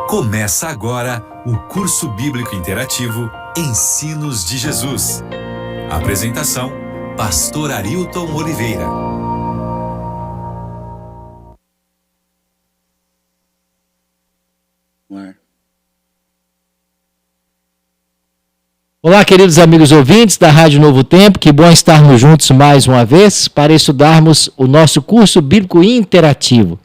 Começa agora o curso bíblico interativo Ensinos de Jesus. Apresentação, Pastor Arilton Oliveira. Olá, queridos amigos ouvintes da Rádio Novo Tempo, que bom estarmos juntos mais uma vez para estudarmos o nosso curso bíblico interativo.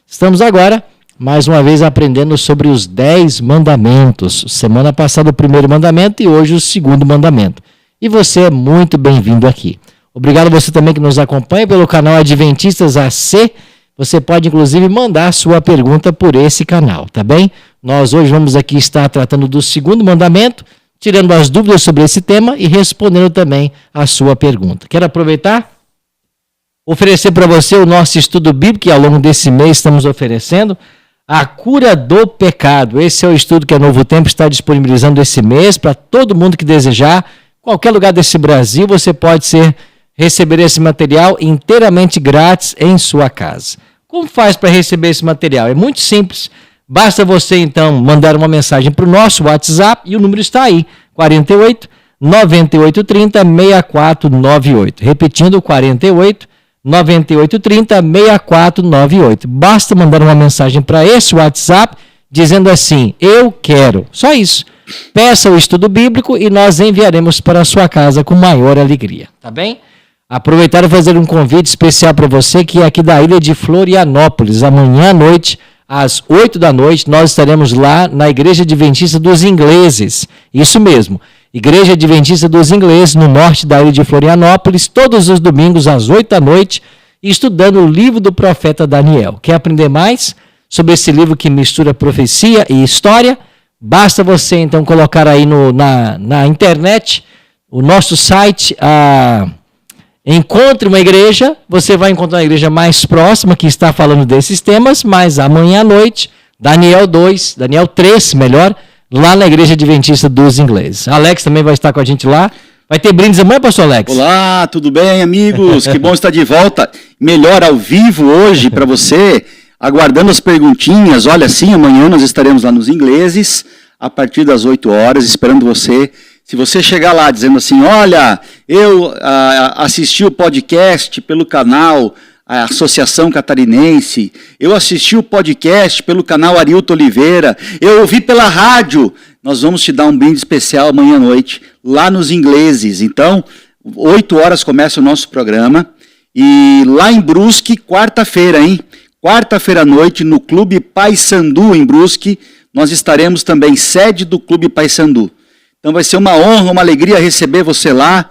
Estamos agora, mais uma vez, aprendendo sobre os 10 mandamentos. Semana passada o primeiro mandamento e hoje o segundo mandamento. E você é muito bem-vindo aqui. Obrigado a você também que nos acompanha pelo canal Adventistas AC. Você pode, inclusive, mandar sua pergunta por esse canal, tá bem? Nós hoje vamos aqui estar tratando do segundo mandamento, tirando as dúvidas sobre esse tema e respondendo também a sua pergunta. Quero aproveitar, oferecer para você o nosso estudo bíblico, que ao longo desse mês estamos oferecendo, a cura do pecado. Esse é o estudo que a Novo Tempo está disponibilizando esse mês para todo mundo que desejar. Qualquer lugar desse Brasil você pode receber esse material inteiramente grátis em sua casa. Como faz para receber esse material? É muito simples. Basta você, então, mandar uma mensagem para o nosso WhatsApp e o número está aí, 48 9830 6498. Repetindo, 48 9830 6498. Basta mandar uma mensagem para esse WhatsApp dizendo assim: eu quero. Só isso. Peça o estudo bíblico e nós enviaremos para a sua casa com maior alegria. Tá bem? Aproveitar e fazer um convite especial para você que é aqui da ilha de Florianópolis. Amanhã à noite, às 8 da noite, nós estaremos lá na Igreja Adventista dos Ingleses. Isso mesmo. Igreja Adventista dos Ingleses, no norte da ilha de Florianópolis, todos os domingos às 8 da noite, estudando o livro do profeta Daniel. Quer aprender mais sobre esse livro que mistura profecia e história? Basta você, então, colocar aí na internet o nosso site, Encontre uma igreja. Você vai encontrar uma igreja mais próxima que está falando desses temas, mas amanhã à noite, Daniel 3, lá na Igreja Adventista dos Ingleses. Alex também vai estar com a gente lá. Vai ter brindes amanhã, pastor Alex? Olá, tudo bem, amigos? Que bom estar de volta. Melhor ao vivo hoje para você, aguardando as perguntinhas. Olha, sim, amanhã nós estaremos lá nos Ingleses, a partir das 8 horas, esperando você. Se você chegar lá dizendo assim: olha, eu assisti o podcast pelo canal a Associação Catarinense, eu assisti o podcast pelo canal Arilton Oliveira, eu ouvi pela rádio, nós vamos te dar um brinde especial amanhã à noite, lá nos Ingleses. Então, 8 horas começa o nosso programa, e lá em Brusque, quarta-feira, hein? Quarta-feira à noite, no Clube Paysandu, em Brusque, nós estaremos também, sede do Clube Paysandu. Então vai ser uma honra, uma alegria receber você lá.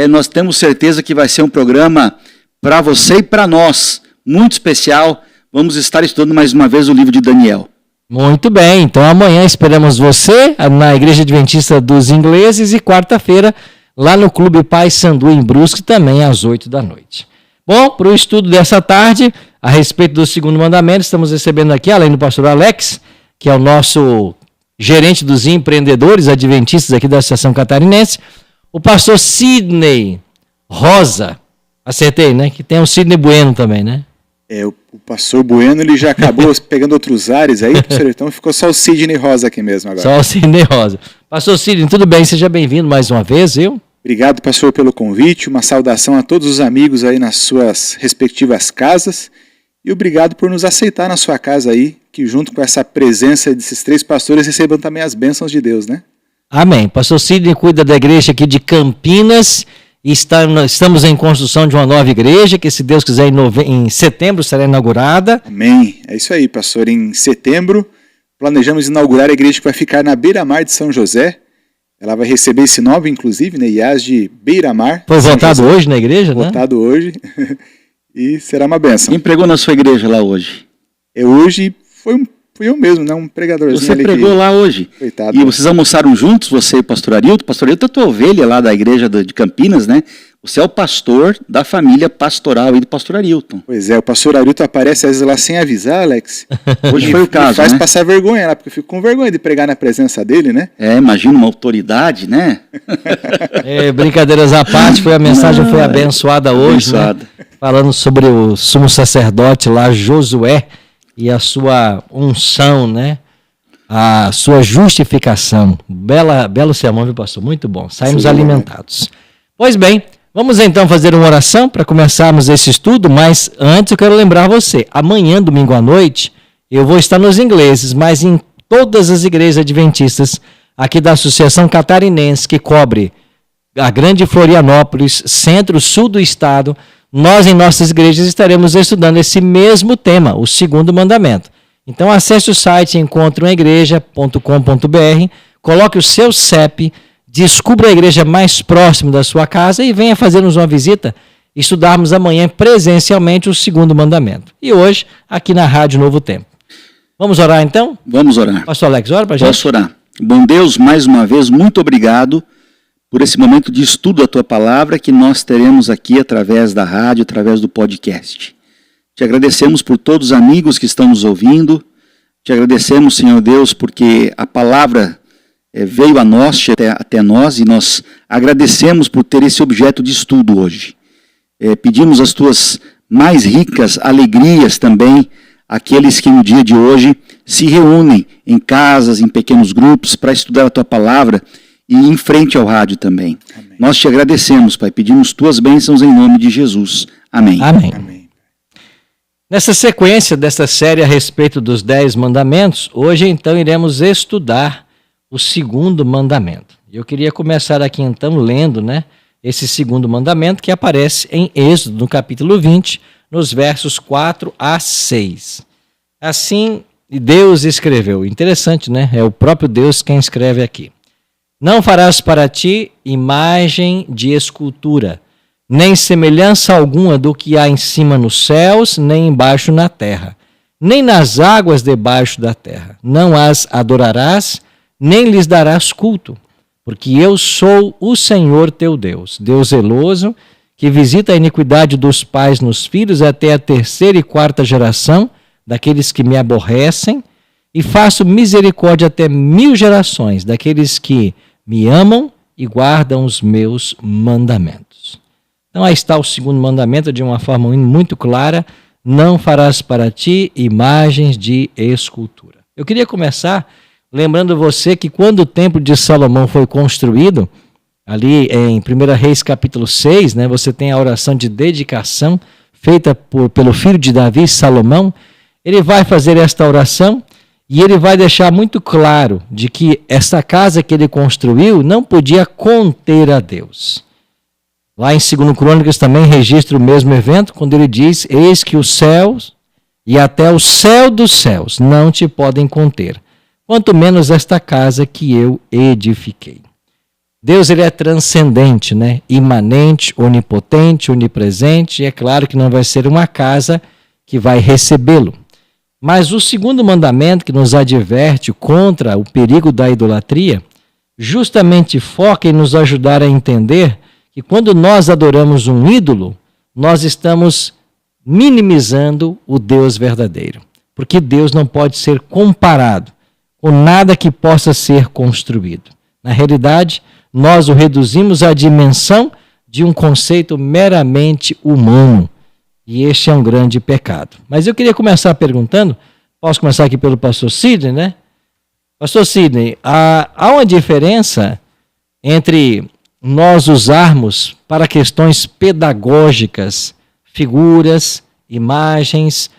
Nós temos certeza que vai ser um programa para você e para nós, muito especial. Vamos estar estudando mais uma vez o livro de Daniel. Muito bem, então amanhã esperamos você na Igreja Adventista dos Ingleses e quarta-feira lá no Clube Paysandu em Brusque, também às 8 da noite. Bom, para o estudo dessa tarde, a respeito do segundo mandamento, estamos recebendo aqui, além do pastor Alex, que é o nosso gerente dos empreendedores adventistas aqui da Associação Catarinense, o pastor Sidney Rosa. Acertei, né? Que tem o Sidney Bueno também, né? O pastor Bueno, ele já acabou pegando outros ares aí, então ficou só o Sidney Rosa aqui mesmo agora. Só o Sidney Rosa. Pastor Sidney, tudo bem? Seja bem-vindo mais uma vez, viu? Obrigado, pastor, pelo convite, uma saudação a todos os amigos aí nas suas respectivas casas e obrigado por nos aceitar na sua casa aí, que junto com essa presença desses 3 pastores recebam também as bênçãos de Deus, né? Amém. Pastor Sidney cuida da igreja aqui de Campinas e estamos em construção de uma nova igreja que, se Deus quiser, em setembro será inaugurada. Amém. É isso aí, pastor. Em setembro, planejamos inaugurar a igreja que vai ficar na beira-mar de São José. Ela vai receber esse nome, inclusive, né? IAS de Beira-Mar. Foi votado hoje na igreja, né? Votado hoje. E será uma bênção. Quem pregou na sua igreja lá hoje? Hoje fui eu mesmo, né? Um pregadorzinho. Você pregou lá hoje. Coitado. E vocês almoçaram juntos, você e o pastor Arilton? Pastor Arilton é a tua ovelha lá da igreja de Campinas, né? Você é o pastor da família pastoral aí do pastor Arilton. Pois é, o pastor Arilton aparece às vezes lá sem avisar, Alex. Hoje foi o caso, faz né? passar vergonha lá, porque eu fico com vergonha de pregar na presença dele, né? Imagina uma autoridade, né? Brincadeiras à parte, a mensagem foi abençoada hoje, abençoada. Né? Falando sobre o sumo sacerdote lá, Josué, e a sua unção, né? a sua justificação. Belo sermão, viu, pastor? Muito bom. Saímos alimentados. Pois bem, vamos então fazer uma oração para começarmos esse estudo, mas antes eu quero lembrar você, amanhã, domingo à noite, eu vou estar nos ingleses, mas em todas as igrejas adventistas aqui da Associação Catarinense, que cobre a grande Florianópolis, centro-sul do estado, nós em nossas igrejas estaremos estudando esse mesmo tema, o segundo mandamento. Então acesse o site encontromaigreja.com.br, coloque o seu CEP, descubra a igreja mais próxima da sua casa e venha fazer-nos uma visita, estudarmos amanhã presencialmente o segundo mandamento. E hoje, aqui na Rádio Novo Tempo. Vamos orar então? Vamos orar. Pastor Alex, ora para a gente. Posso orar. Bom Deus, mais uma vez, muito obrigado por esse momento de estudo da Tua Palavra que nós teremos aqui através da rádio, através do podcast. Te agradecemos por todos os amigos que estão nos ouvindo. Te agradecemos, Senhor Deus, porque a Palavra veio a nós, até nós, e nós agradecemos por ter esse objeto de estudo hoje. Pedimos as Tuas mais ricas alegrias também àqueles que no dia de hoje se reúnem em casas, em pequenos grupos, para estudar a Tua Palavra e em frente ao rádio também. Amém. Nós te agradecemos, Pai, pedimos Tuas bênçãos em nome de Jesus. Amém. Amém. Amém. Nessa sequência dessa série a respeito dos 10 mandamentos, hoje então iremos estudar o segundo mandamento. Eu queria começar aqui então lendo, esse segundo mandamento que aparece em Êxodo, no capítulo 20, nos versos 4 a 6. Assim, Deus escreveu. Interessante, É o próprio Deus quem escreve aqui. Não farás para ti imagem de escultura, nem semelhança alguma do que há em cima nos céus, nem embaixo na terra, nem nas águas debaixo da terra. Não as adorarás, nem lhes darás culto, porque eu sou o Senhor teu Deus, Deus zeloso, que visita a iniquidade dos pais nos filhos até a 3ª e 4ª geração daqueles que me aborrecem, e faço misericórdia até 1000 gerações daqueles que me amam e guardam os meus mandamentos. Então aí está o segundo mandamento de uma forma muito clara: não farás para ti imagens de escultura. Eu queria começar lembrando você que quando o templo de Salomão foi construído, ali em 1 Reis capítulo 6, você tem a oração de dedicação feita pelo filho de Davi, Salomão. Ele vai fazer esta oração e ele vai deixar muito claro de que esta casa que ele construiu não podia conter a Deus. Lá em 2 Crônicas também registra o mesmo evento, quando ele diz: eis que os céus e até o céu dos céus não te podem conter, quanto menos esta casa que eu edifiquei. Deus, ele é transcendente, imanente, onipotente, onipresente, e é claro que não vai ser uma casa que vai recebê-lo. Mas o segundo mandamento, que nos adverte contra o perigo da idolatria, justamente foca em nos ajudar a entender que quando nós adoramos um ídolo, nós estamos minimizando o Deus verdadeiro. Porque Deus não pode ser comparado com nada que possa ser construído. Na realidade, nós o reduzimos à dimensão de um conceito meramente humano. E este é um grande pecado. Mas eu queria começar perguntando, posso começar aqui pelo pastor Sidney, Pastor Sidney, há uma diferença entre nós usarmos para questões pedagógicas figuras, imagens,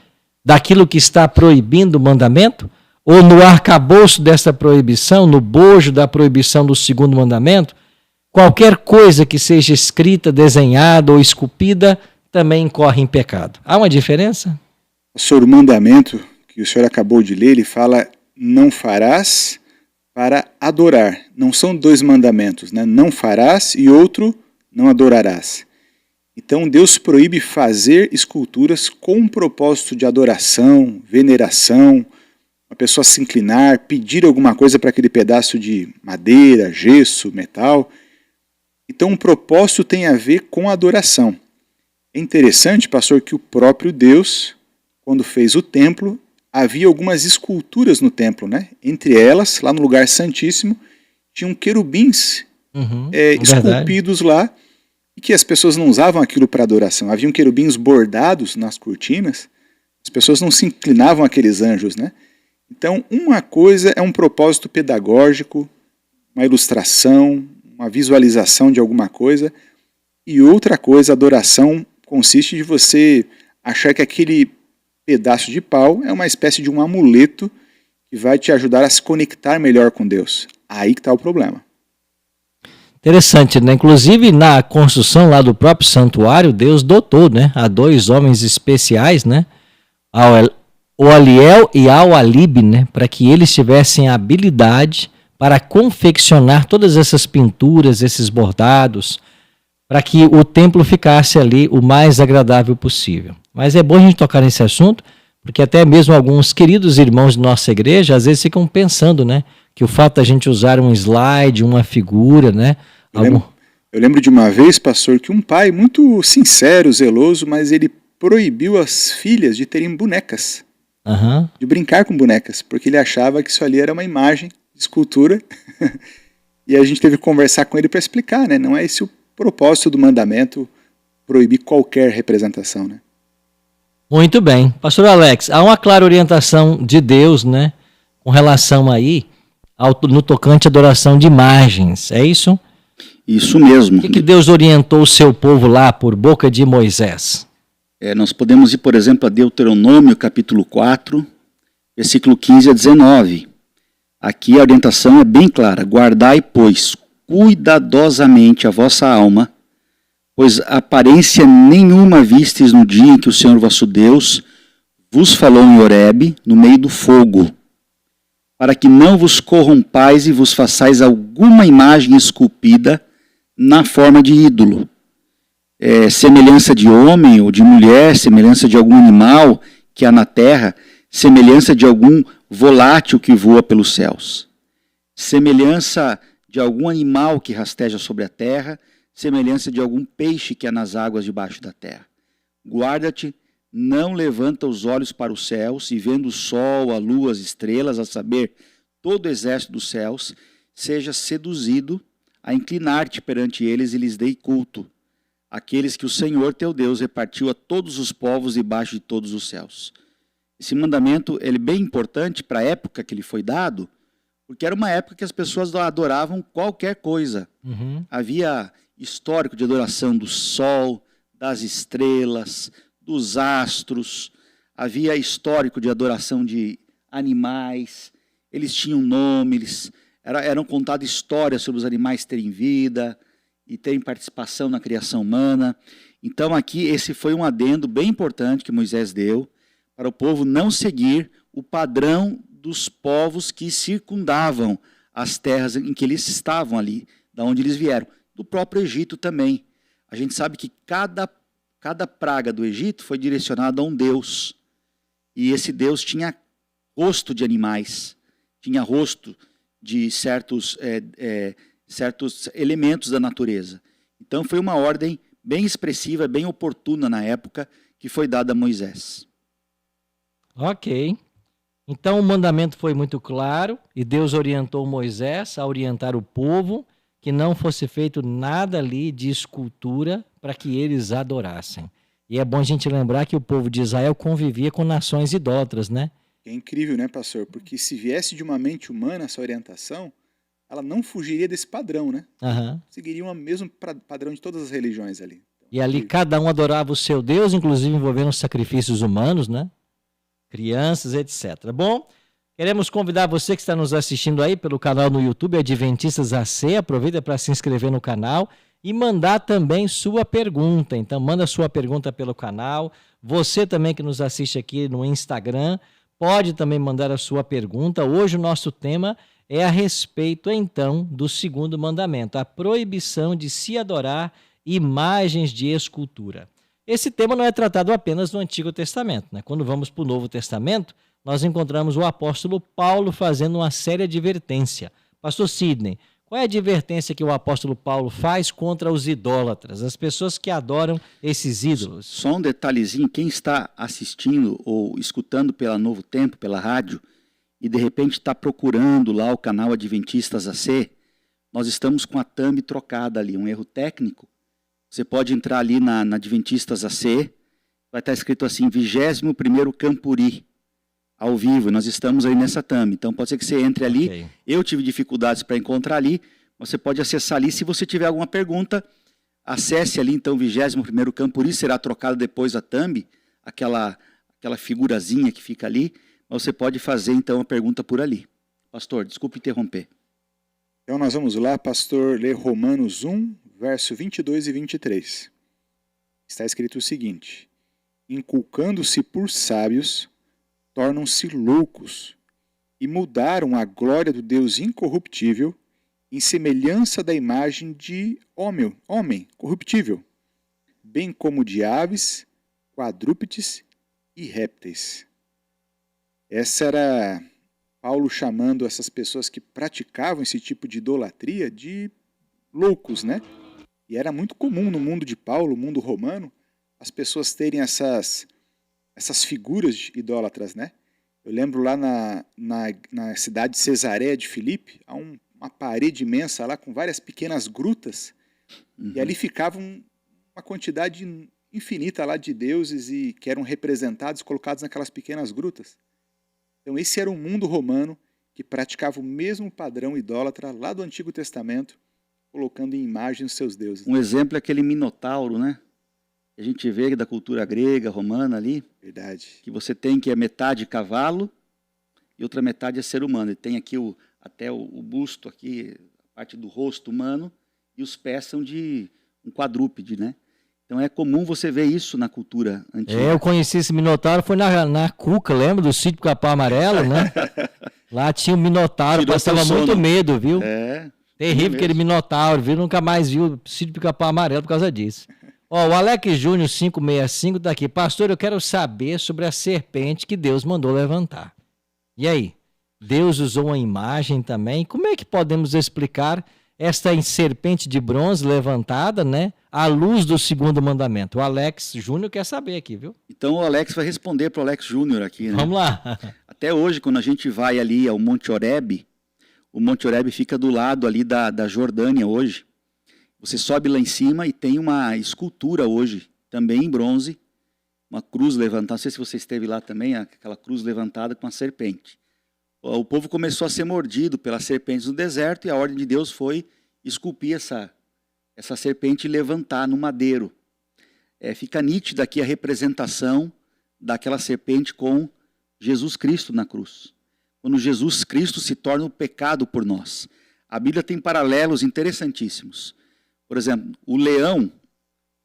daquilo que está proibindo o mandamento? Ou no arcabouço dessa proibição, no bojo da proibição do segundo mandamento, qualquer coisa que seja escrita, desenhada ou esculpida também incorre em pecado. Há uma diferença? Sobre o mandamento que o senhor acabou de ler, ele fala: não farás para adorar. Não são 2 mandamentos, Não farás e outro, não adorarás. Então Deus proíbe fazer esculturas com um propósito de adoração, veneração, uma pessoa se inclinar, pedir alguma coisa para aquele pedaço de madeira, gesso, metal. Então o propósito tem a ver com a adoração. É interessante, pastor, que o próprio Deus, quando fez o templo, havia algumas esculturas no templo, Entre elas, lá no lugar santíssimo, tinham querubins esculpidos lá, e que as pessoas não usavam aquilo para adoração. Haviam querubins bordados nas cortinas, as pessoas não se inclinavam àqueles anjos, Então, uma coisa é um propósito pedagógico, uma ilustração, uma visualização de alguma coisa, e outra coisa, adoração, consiste de você achar que aquele pedaço de pau é uma espécie de um amuleto que vai te ajudar a se conectar melhor com Deus. Aí que está o problema. Interessante, né? Inclusive na construção lá do próprio santuário, Deus dotou, né, a 2 homens especiais, né, o Aliel e ao Alib, né, para que eles tivessem a habilidade para confeccionar todas essas pinturas, esses bordados, para que o templo ficasse ali o mais agradável possível. Mas é bom a gente tocar nesse assunto, porque até mesmo alguns queridos irmãos de nossa igreja às vezes ficam pensando, né, que o fato da gente usar um slide, uma figura, né? Eu lembro de uma vez, pastor, que um pai muito sincero, zeloso, mas ele proibiu as filhas de terem bonecas, de brincar com bonecas, porque ele achava que isso ali era uma imagem de escultura. E a gente teve que conversar com ele para explicar, né? Não é esse o propósito do mandamento, proibir qualquer representação, né? Muito bem. Pastor Alex, há uma clara orientação de Deus, né, com relação aí no tocante à adoração de imagens, é isso? Isso mesmo. O que Deus orientou o seu povo lá por boca de Moisés? Nós podemos ir, por exemplo, a Deuteronômio, capítulo 4, versículo 15 a 19. Aqui a orientação é bem clara. Guardai, pois, cuidadosamente a vossa alma, pois aparência nenhuma vistes no dia em que o Senhor vosso Deus vos falou em Horebe, no meio do fogo, para que não vos corrompais e vos façais alguma imagem esculpida na forma de ídolo, semelhança de homem ou de mulher, semelhança de algum animal que há na terra, semelhança de algum volátil que voa pelos céus, semelhança de algum animal que rasteja sobre a terra, semelhança de algum peixe que há nas águas debaixo da terra. Guarda-te, não levanta os olhos para os céus, e vendo o sol, a lua, as estrelas, a saber, todo o exército dos céus, seja seduzido a inclinar-te perante eles e lhes dei culto, aqueles que o Senhor teu Deus repartiu a todos os povos debaixo de todos os céus. Esse mandamento ele é bem importante para a época que ele foi dado, porque era uma época que as pessoas adoravam qualquer coisa. Havia histórico de adoração do sol, das estrelas, dos astros, havia histórico de adoração de animais, eles tinham nomes, eram contadas histórias sobre os animais terem vida e terem participação na criação humana. Então aqui esse foi um adendo bem importante que Moisés deu para o povo não seguir o padrão dos povos que circundavam as terras em que eles estavam ali, da onde eles vieram. Do próprio Egito também. A gente sabe que cada praga do Egito foi direcionada a um deus. E esse deus tinha rosto de animais, tinha rosto de certos elementos da natureza. Então foi uma ordem bem expressiva, bem oportuna na época, que foi dada a Moisés. Ok. Então o mandamento foi muito claro e Deus orientou Moisés a orientar o povo que não fosse feito nada ali de escultura para que eles adorassem. E é bom a gente lembrar que o povo de Israel convivia com nações idólatras, né? É incrível, né, pastor? Porque se viesse de uma mente humana essa orientação, ela não fugiria desse padrão, né? Seguiria o mesmo padrão de todas as religiões ali. Então, e ali cada um adorava o seu Deus, inclusive envolvendo sacrifícios humanos, né? Crianças, etc. Bom, queremos convidar você que está nos assistindo aí pelo canal no YouTube Adventistas AC, aproveita para se inscrever no canal e mandar também sua pergunta. Então manda sua pergunta pelo canal. Você também que nos assiste aqui no Instagram, pode também mandar a sua pergunta. Hoje o nosso tema é a respeito então do segundo mandamento, a proibição de se adorar imagens de escultura. Esse tema não é tratado apenas no Antigo Testamento, né? Quando vamos para o Novo Testamento, nós encontramos o apóstolo Paulo fazendo uma séria advertência. Pastor Sidney, qual é a advertência que o apóstolo Paulo faz contra os idólatras, as pessoas que adoram esses ídolos? Só um detalhezinho, quem está assistindo ou escutando pela Novo Tempo, pela rádio, e de repente está procurando lá o canal Adventistas AC, nós estamos com a thumb trocada ali, um erro técnico. Você pode entrar ali na Adventistas AC, vai estar escrito assim, 21º Campuri. ao vivo. Nós estamos aí nessa thumb. Então pode ser que você entre ali. Ok. Eu tive dificuldades para encontrar ali. Você pode acessar ali. Se você tiver alguma pergunta, acesse ali então o 21º campo. Por isso será trocado depois a thumb, aquela figurazinha que fica ali. Mas você pode fazer então a pergunta por ali. Pastor, desculpe interromper. Então nós vamos lá, pastor, ler Romanos 1, verso 22 e 23. Está escrito o seguinte: inculcando-se por sábios, tornam-se loucos, e mudaram a glória do Deus incorruptível em semelhança da imagem de homem corruptível, bem como de aves, quadrúpedes e répteis. Essa era Paulo chamando essas pessoas que praticavam esse tipo de idolatria de loucos, né? E era muito comum no mundo de Paulo, mundo romano, as pessoas terem essas figuras idólatras, né? Eu lembro lá na cidade de Cesareia de Filipe, há uma parede imensa lá com várias pequenas grutas, e ali ficava uma quantidade infinita lá de deuses e que eram representados, colocados naquelas pequenas grutas. Então esse era um mundo romano que praticava o mesmo padrão idólatra lá do Antigo Testamento, colocando em imagem os seus deuses. Um exemplo é aquele minotauro, né? Que a gente vê da cultura grega, romana ali. Verdade. Que você tem que é metade cavalo e outra metade é ser humano. E tem aqui até o busto aqui, a parte do rosto humano, e os pés são de um quadrúpede, né? Então é comum você ver isso na cultura antiga. Eu conheci esse Minotauro, foi na Cuca, lembra do sítio Capão Amarelo, né? Lá tinha um Minotauro, Tirou passava teu muito sono. medo, viu? É. Terrível aquele Minotauro, viu? Nunca mais viu o sítio Capão Amarelo por causa disso. Ó, o Alex Júnior 565 tá aqui. Pastor, eu quero saber sobre a serpente que Deus mandou levantar. E aí? Deus usou uma imagem também? Como é que podemos explicar esta serpente de bronze levantada, né? À luz do segundo mandamento. O Alex Júnior quer saber aqui, viu? Então o Alex vai responder para o Alex Júnior aqui, né? Vamos lá. Até hoje, quando a gente vai ali ao Monte Horebe, o Monte Horebe fica do lado ali da Jordânia hoje. Você sobe lá em cima e tem uma escultura hoje, também em bronze, uma cruz levantada. Não sei se você esteve lá também, aquela cruz levantada com a serpente. O povo começou a ser mordido pelas serpentes no deserto e a ordem de Deus foi esculpir essa serpente e levantar no madeiro. Fica nítida aqui a representação daquela serpente com Jesus Cristo na cruz. Quando Jesus Cristo se torna o pecado por nós. A Bíblia tem paralelos interessantíssimos. Por exemplo, o leão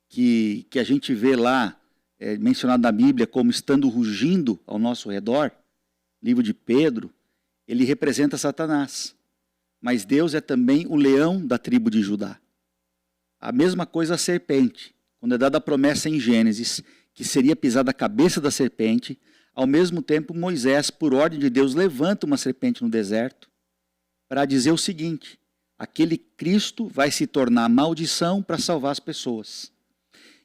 que a gente vê lá, mencionado na Bíblia como estando rugindo ao nosso redor, livro de Pedro, ele representa Satanás. Mas Deus é também o leão da tribo de Judá. A mesma coisa a serpente. Quando é dada a promessa em Gênesis, que seria pisada a cabeça da serpente, ao mesmo tempo Moisés, por ordem de Deus, levanta uma serpente no deserto para dizer o seguinte: aquele Cristo vai se tornar maldição para salvar as pessoas.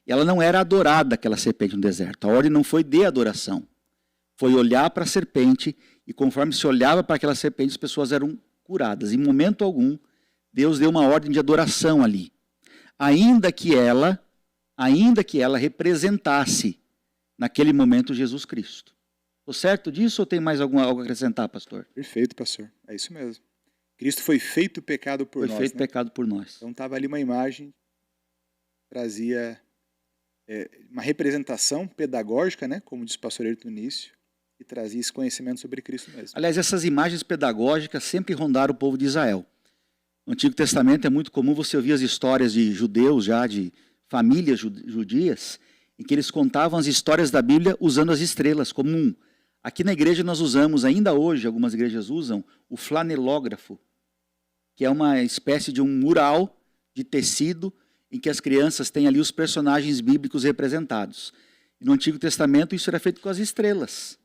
E ela não era adorada, aquela serpente no deserto. A ordem não foi de adoração. Foi olhar para a serpente, e conforme se olhava para aquela serpente, as pessoas eram curadas. Em momento algum, Deus deu uma ordem de adoração ali. Ainda que ela representasse, naquele momento, Jesus Cristo. Estou certo disso ou tem mais algo a acrescentar, pastor? Perfeito, pastor. É isso mesmo. Cristo foi feito pecado por nós. Foi feito pecado por nós. Então estava ali uma imagem, trazia uma representação pedagógica, né, como disse o pastor Ayrton no início, e trazia esse conhecimento sobre Cristo mesmo. Aliás, essas imagens pedagógicas sempre rondaram o povo de Israel. No Antigo Testamento é muito comum você ouvir as histórias de judeus, já de famílias judias, em que eles contavam as histórias da Bíblia usando as estrelas como Aqui na igreja nós usamos, ainda hoje, algumas igrejas usam, o flanelógrafo, que é uma espécie de um mural de tecido em que as crianças têm ali os personagens bíblicos representados. E no Antigo Testamento isso era feito com as estrelas.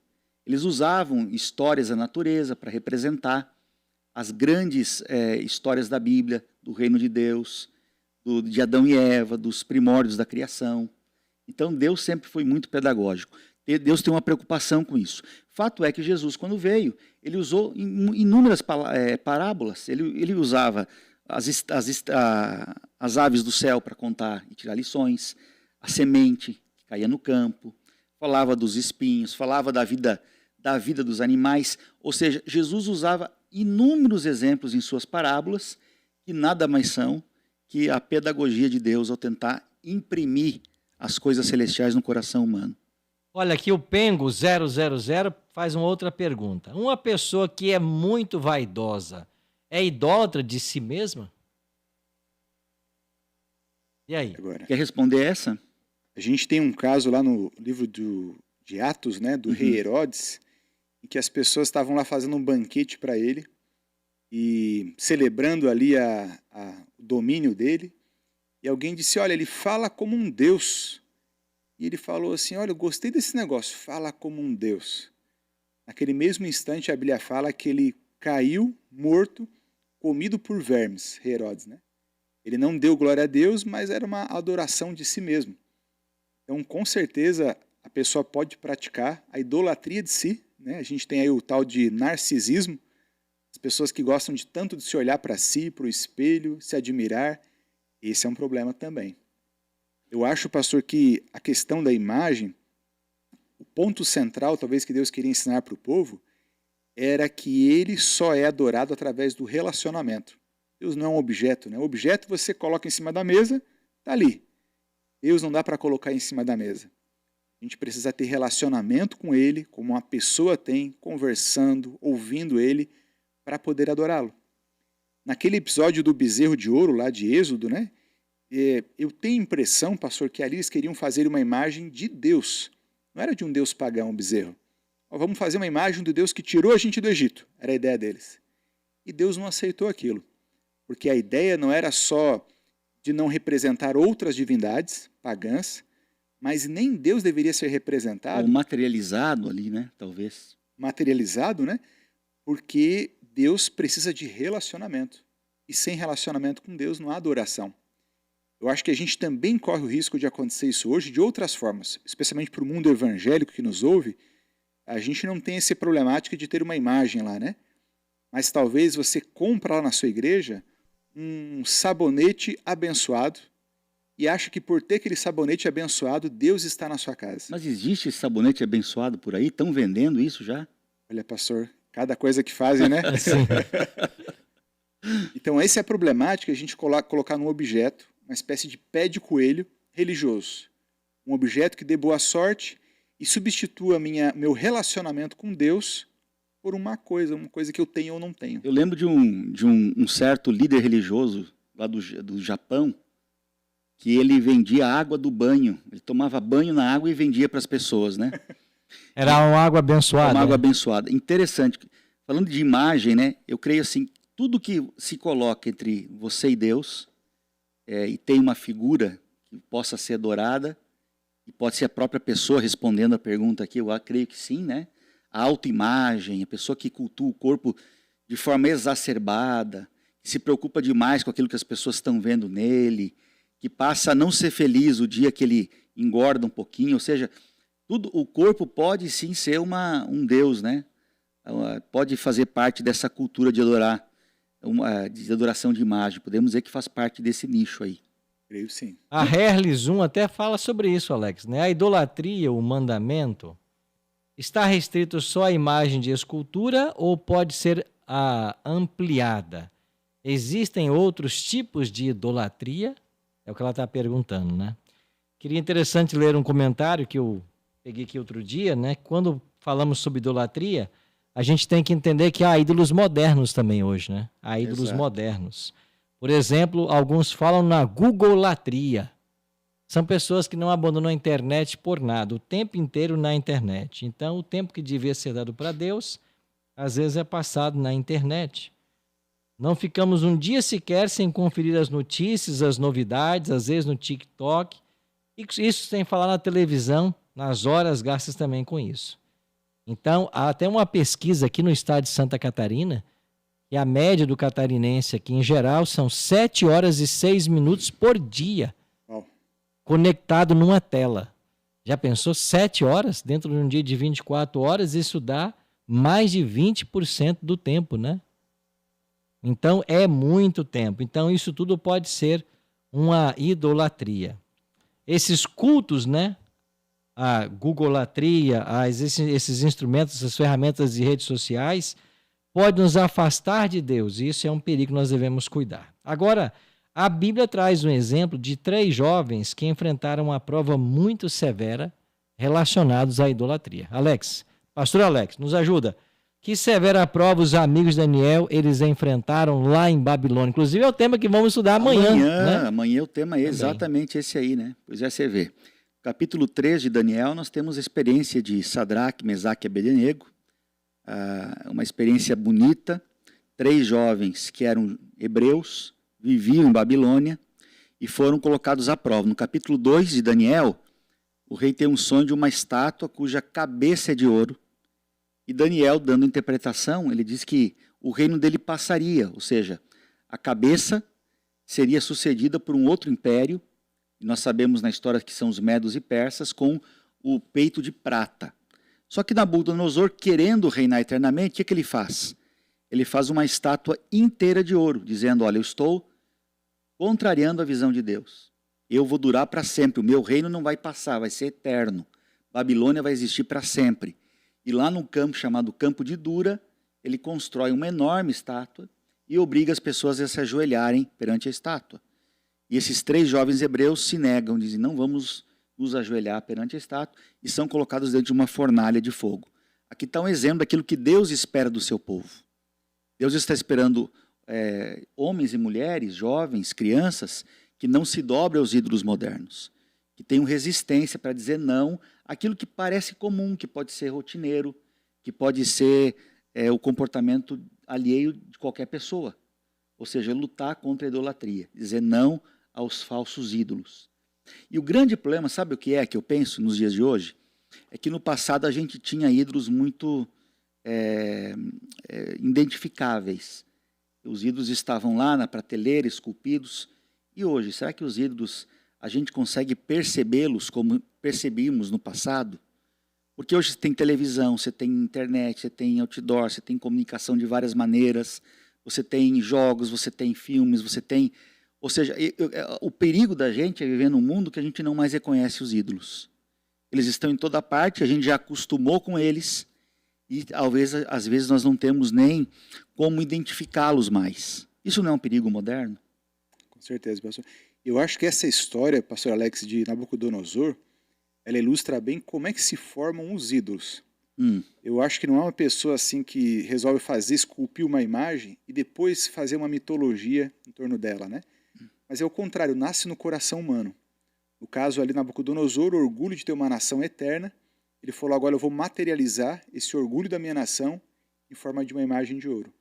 Eles usavam histórias da natureza para representar as grandes histórias da Bíblia, do reino de Deus, de Adão e Eva, dos primórdios da criação. Então Deus sempre foi muito pedagógico. Deus tem uma preocupação com isso. Fato é que Jesus, quando veio, ele usou inúmeras parábolas. Ele usava as aves do céu para contar e tirar lições, a semente que caía no campo, falava dos espinhos, falava da vida da vida dos animais. Ou seja, Jesus usava inúmeros exemplos em suas parábolas, que nada mais são que a pedagogia de Deus ao tentar imprimir as coisas celestiais no coração humano. Olha aqui o Pengo 000 faz uma outra pergunta. Uma pessoa que é muito vaidosa é idólatra de si mesma? E aí? Agora, Quer responder essa? a gente tem um caso lá no livro de Atos, né, do rei Herodes, em que as pessoas estavam lá fazendo um banquete para ele e celebrando ali o domínio dele. E alguém disse, olha, ele fala como um deus. E ele falou assim, olha, eu gostei desse negócio, fala como um deus. Naquele mesmo instante, a Bíblia fala que ele caiu morto, comido por vermes, rei Herodes, né? Ele não deu glória a Deus, mas era uma adoração de si mesmo. Então, com certeza, a pessoa pode praticar a idolatria de si, né? A gente tem aí o tal de narcisismo, as pessoas que gostam de tanto de se olhar para si, para o espelho, se admirar. Esse é um problema também. Eu acho, pastor, que a questão da imagem, o ponto central, talvez, que Deus queria ensinar para o povo, era que ele só é adorado através do relacionamento. Deus não é um objeto, né? O objeto você coloca em cima da mesa, está ali. Deus não dá para colocar em cima da mesa. A gente precisa ter relacionamento com Ele, como uma pessoa tem, conversando, ouvindo Ele, para poder adorá-lo. Naquele episódio do bezerro de ouro, lá de Êxodo, né? Eu tenho a impressão, pastor, que ali eles queriam fazer uma imagem de Deus. Não era de um Deus pagão, o bezerro. Vamos fazer uma imagem do Deus que tirou a gente do Egito. Era a ideia deles. E Deus não aceitou aquilo. Porque a ideia não era só de não representar outras divindades pagãs, mas nem Deus deveria ser representado. Ou materializado ali, né? Talvez. Materializado, né? Porque Deus precisa de relacionamento. E sem relacionamento com Deus não há adoração. Eu acho que a gente também corre o risco de acontecer isso hoje de outras formas, especialmente para o mundo evangélico que nos ouve. A gente não tem essa problemática de ter uma imagem lá, né? Mas talvez você compra lá na sua igreja um sabonete abençoado e acha que por ter aquele sabonete abençoado, Deus está na sua casa. Mas existe esse sabonete abençoado por aí? Estão vendendo isso já? Olha, pastor, cada coisa que fazem, né? Então, essa é a problemática, a gente colocar num objeto uma espécie de pé de coelho religioso. Um objeto que dê boa sorte e substitua meu relacionamento com Deus por uma coisa que eu tenho ou não tenho. Eu lembro de um certo líder religioso lá do Japão, que ele vendia a água do banho. Ele tomava banho na água e vendia para as pessoas, né? Era uma água abençoada. Uma água abençoada. Interessante. Falando de imagem, né? Eu creio assim, tudo que se coloca entre você e Deus, e tem uma figura que possa ser adorada, e pode ser a própria pessoa respondendo a pergunta aqui, eu creio que sim, né? A autoimagem, a pessoa que cultua o corpo de forma exacerbada, que se preocupa demais com aquilo que as pessoas estão vendo nele, que passa a não ser feliz o dia que ele engorda um pouquinho, ou seja, o corpo pode sim ser um Deus, né? Pode fazer parte dessa cultura de de adoração de imagem. Podemos dizer que faz parte desse nicho aí. Creio sim. A Herles 1 até fala sobre isso, Alex, né? A idolatria, o mandamento, está restrito só à imagem de escultura ou pode ser ampliada? Existem outros tipos de idolatria? É o que ela está perguntando, né? Queria interessante ler um comentário que eu peguei aqui outro dia, né? Quando falamos sobre idolatria, a gente tem que entender que há ídolos modernos também hoje, né? Há ídolos modernos. Por exemplo, alguns falam na Googlelatria. São pessoas que não abandonam a internet por nada, o tempo inteiro na internet. Então, o tempo que devia ser dado para Deus, às vezes é passado na internet. Não ficamos um dia sequer sem conferir as notícias, as novidades, às vezes no TikTok. Isso sem falar na televisão, nas horas gastas também com isso. Então, há até uma pesquisa aqui no estado de Santa Catarina, que a média do catarinense aqui em geral são 7 horas e 6 minutos por dia, conectado numa tela. Já pensou 7 horas dentro de um dia de 24 horas? Isso dá mais de 20% do tempo, né? Então, é muito tempo. Então, isso tudo pode ser uma idolatria. Esses cultos, né? a googlatria, esses instrumentos, essas ferramentas de redes sociais, pode nos afastar de Deus. Isso é um perigo que nós devemos cuidar. Agora, a Bíblia traz um exemplo de 3 jovens que enfrentaram uma prova muito severa relacionados à idolatria. Pastor Alex, nos ajuda. Que severa prova os amigos de Daniel eles enfrentaram lá em Babilônia. Inclusive é o tema que vamos estudar amanhã. Né? Amanhã o tema é exatamente esse aí, né? Pois é, você vê. Capítulo 3 de Daniel, nós temos a experiência de Sadraque, Mesaque e Abednego. Uma experiência bonita. 3 jovens que eram hebreus, viviam em Babilônia e foram colocados à prova. No capítulo 2 de Daniel, o rei tem um sonho de uma estátua cuja cabeça é de ouro. E Daniel, dando interpretação, ele diz que o reino dele passaria, ou seja, a cabeça seria sucedida por um outro império, e nós sabemos na história que são os medos e persas, com o peito de prata. Só que Nabucodonosor, querendo reinar eternamente, o que ele faz? Ele faz uma estátua inteira de ouro, dizendo, olha, eu estou contrariando a visão de Deus. Eu vou durar para sempre, o meu reino não vai passar, vai ser eterno. Babilônia vai existir para sempre. E lá num campo chamado Campo de Dura, ele constrói uma enorme estátua e obriga as pessoas a se ajoelharem perante a estátua. E esses 3 jovens hebreus se negam, dizem, não vamos nos ajoelhar perante a estátua, e são colocados dentro de uma fornalha de fogo. Aqui está um exemplo daquilo que Deus espera do seu povo. Deus está esperando homens e mulheres, jovens, crianças, que não se dobrem aos ídolos modernos, que tenham resistência para dizer não àquilo que parece comum, que pode ser rotineiro, que pode ser o comportamento alheio de qualquer pessoa. Ou seja, lutar contra a idolatria, dizer não aos falsos ídolos. E o grande problema, sabe o que eu penso nos dias de hoje? É que no passado a gente tinha ídolos muito identificáveis. Os ídolos estavam lá na prateleira, esculpidos. E hoje, será que os ídolos, a gente consegue percebê-los como percebíamos no passado? Porque hoje você tem televisão, você tem internet, você tem outdoor, você tem comunicação de várias maneiras, você tem jogos, você tem filmes, você tem... Ou seja, o perigo da gente é viver num mundo que a gente não mais reconhece os ídolos. Eles estão em toda parte, a gente já acostumou com eles e às vezes nós não temos nem como identificá-los mais. Isso não é um perigo moderno? Com certeza, pastor. Eu acho que essa história, pastor Alex, de Nabucodonosor, ela ilustra bem como é que se formam os ídolos. Eu acho que não é uma pessoa assim que resolve esculpir uma imagem e depois fazer uma mitologia em torno dela, né? Mas é o contrário, nasce no coração humano. No caso ali, Nabucodonosor, o orgulho de ter uma nação eterna, ele falou, agora eu vou materializar esse orgulho da minha nação em forma de uma imagem de ouro.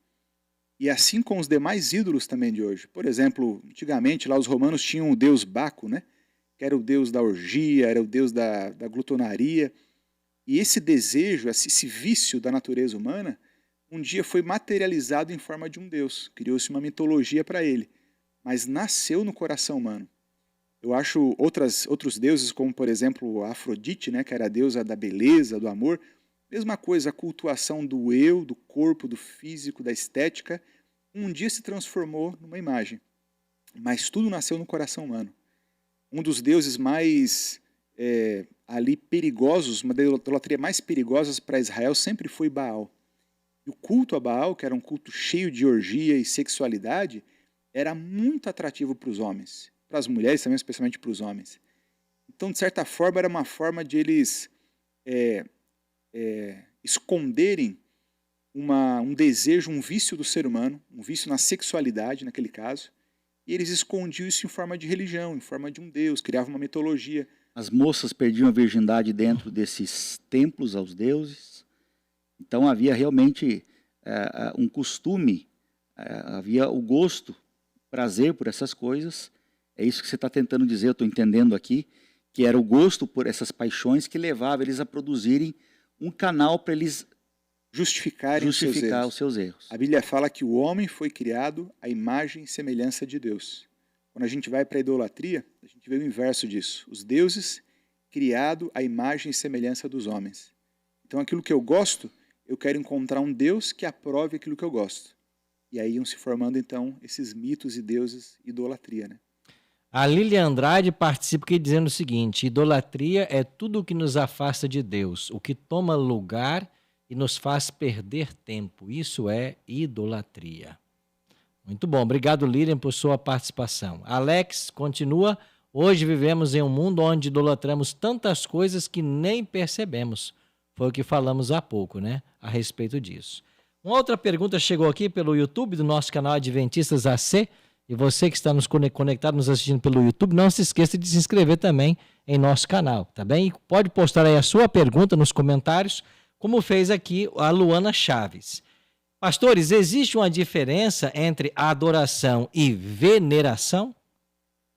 E assim com os demais ídolos também de hoje. Por exemplo, antigamente lá os romanos tinham o deus Baco, né? Que era o deus da orgia, era o deus da glutonaria. E esse desejo, esse vício da natureza humana, um dia foi materializado em forma de um deus. Criou-se uma mitologia para ele, mas nasceu no coração humano. Eu acho outros deuses, como por exemplo a Afrodite, né, que era a deusa da beleza, do amor, mesma coisa, a cultuação do eu, do corpo, do físico, da estética, um dia se transformou numa imagem. Mas tudo nasceu no coração humano. Um dos deuses mais ali perigosos, uma das idolatrias mais perigosas para Israel sempre foi Baal. E o culto a Baal, que era um culto cheio de orgia e sexualidade, era muito atrativo para os homens. Para as mulheres também, especialmente para os homens. Então, de certa forma, era uma forma de eles esconderem um desejo, um vício do ser humano, um vício na sexualidade, naquele caso, e eles escondiam isso em forma de religião, em forma de um deus, criavam uma mitologia. As moças perdiam a virgindade dentro desses templos aos deuses, então havia realmente um costume, havia o gosto, prazer por essas coisas. É isso que você está tentando dizer, eu estou entendendo aqui, que era o gosto por essas paixões que levava eles a produzirem um canal para eles justificar os seus erros. A Bíblia fala que o homem foi criado à imagem e semelhança de Deus. Quando a gente vai para a idolatria, a gente vê o inverso disso. Os deuses criados à imagem e semelhança dos homens. Então aquilo que eu gosto, eu quero encontrar um Deus que aprove aquilo que eu gosto. E aí iam se formando então esses mitos e deuses, idolatria, né? A Lilian Andrade participa aqui dizendo o seguinte: idolatria é tudo o que nos afasta de Deus, o que toma lugar e nos faz perder tempo. Isso é idolatria. Muito bom, obrigado Lilian por sua participação. Alex continua: hoje vivemos em um mundo onde idolatramos tantas coisas que nem percebemos. Foi o que falamos há pouco, né? A respeito disso. Uma outra pergunta chegou aqui pelo YouTube do nosso canal Adventistas AC. E você que está nos conectado, nos assistindo pelo YouTube, não se esqueça de se inscrever também em nosso canal, tá bem? E pode postar aí a sua pergunta nos comentários, como fez aqui a Luana Chaves. Pastores, existe uma diferença entre adoração e veneração?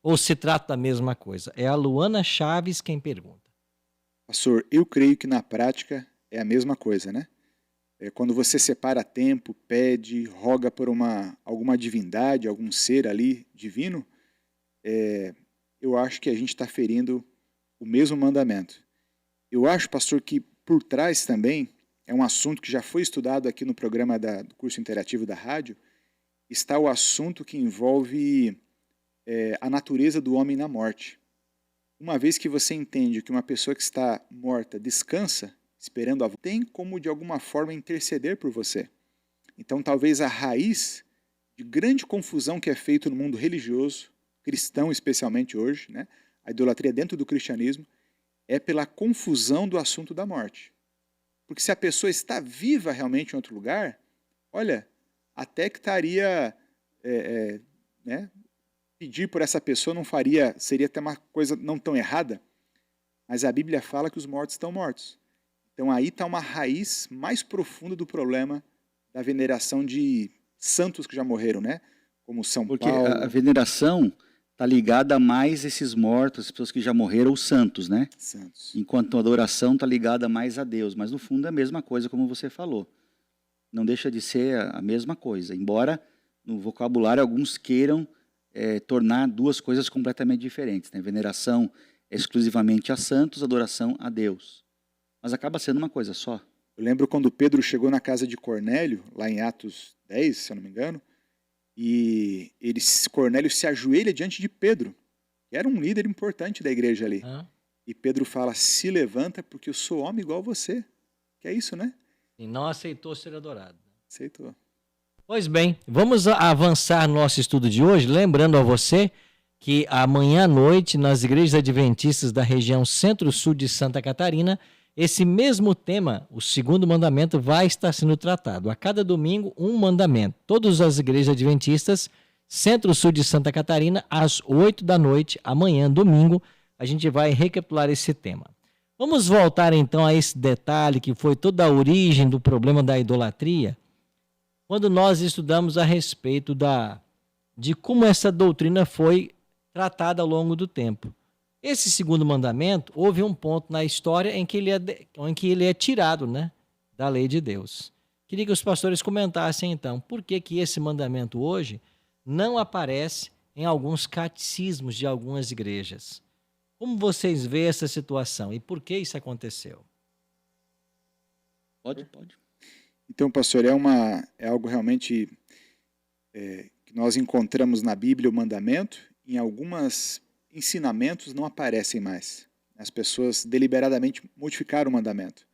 Ou se trata da mesma coisa? É a Luana Chaves quem pergunta. Pastor, eu creio que na prática é a mesma coisa, né? Quando você separa tempo, pede, roga por alguma divindade, algum ser ali divino, eu acho que a gente está ferindo o mesmo mandamento. Eu acho, pastor, que por trás também, é um assunto que já foi estudado aqui no programa do curso interativo da rádio, está o assunto que envolve a natureza do homem na morte. Uma vez que você entende que uma pessoa que está morta descansa, esperando a tem como de alguma forma interceder por você. Então talvez a raiz de grande confusão que é feita no mundo religioso, cristão especialmente hoje, né, a idolatria dentro do cristianismo, é pela confusão do assunto da morte. Porque se a pessoa está viva realmente em outro lugar, olha, até que estaria, né, pedir por essa pessoa seria até uma coisa não tão errada, mas a Bíblia fala que os mortos estão mortos. Então aí está uma raiz mais profunda do problema da veneração de santos que já morreram, né? Como São Paulo. Porque a veneração está ligada a mais esses mortos, as pessoas que já morreram, os santos, né? Santos. Enquanto a adoração está ligada mais a Deus. Mas no fundo é a mesma coisa, como você falou. Não deixa de ser a mesma coisa. Embora no vocabulário alguns queiram tornar duas coisas completamente diferentes, né? Veneração exclusivamente a santos, adoração a Deus. Mas acaba sendo uma coisa só. Eu lembro quando Pedro chegou na casa de Cornélio, lá em Atos 10, se eu não me engano, e Cornélio se ajoelha diante de Pedro, que era um líder importante da igreja ali. E Pedro fala, se levanta porque eu sou homem igual a você. Que é isso, né? E não aceitou ser adorado. Aceitou. Pois bem, vamos avançar no nosso estudo de hoje, lembrando a você que amanhã à noite, nas igrejas adventistas da região centro-sul de Santa Catarina, esse mesmo tema, o segundo mandamento, vai estar sendo tratado. A cada domingo, um mandamento. Todas as igrejas adventistas, centro-sul de Santa Catarina, às 8 da noite, amanhã, domingo, a gente vai recapitular esse tema. Vamos voltar então a esse detalhe que foi toda a origem do problema da idolatria, quando nós estudamos a respeito de como essa doutrina foi tratada ao longo do tempo. Esse segundo mandamento, houve um ponto na história em que ele é tirado, né, da lei de Deus. Queria que os pastores comentassem então, por que esse mandamento hoje não aparece em alguns catecismos de algumas igrejas. Como vocês veem essa situação e por que isso aconteceu? Pode. Então, pastor, é algo realmente que nós encontramos na Bíblia, o mandamento, em algumas ensinamentos não aparecem mais. As pessoas deliberadamente modificaram o mandamento.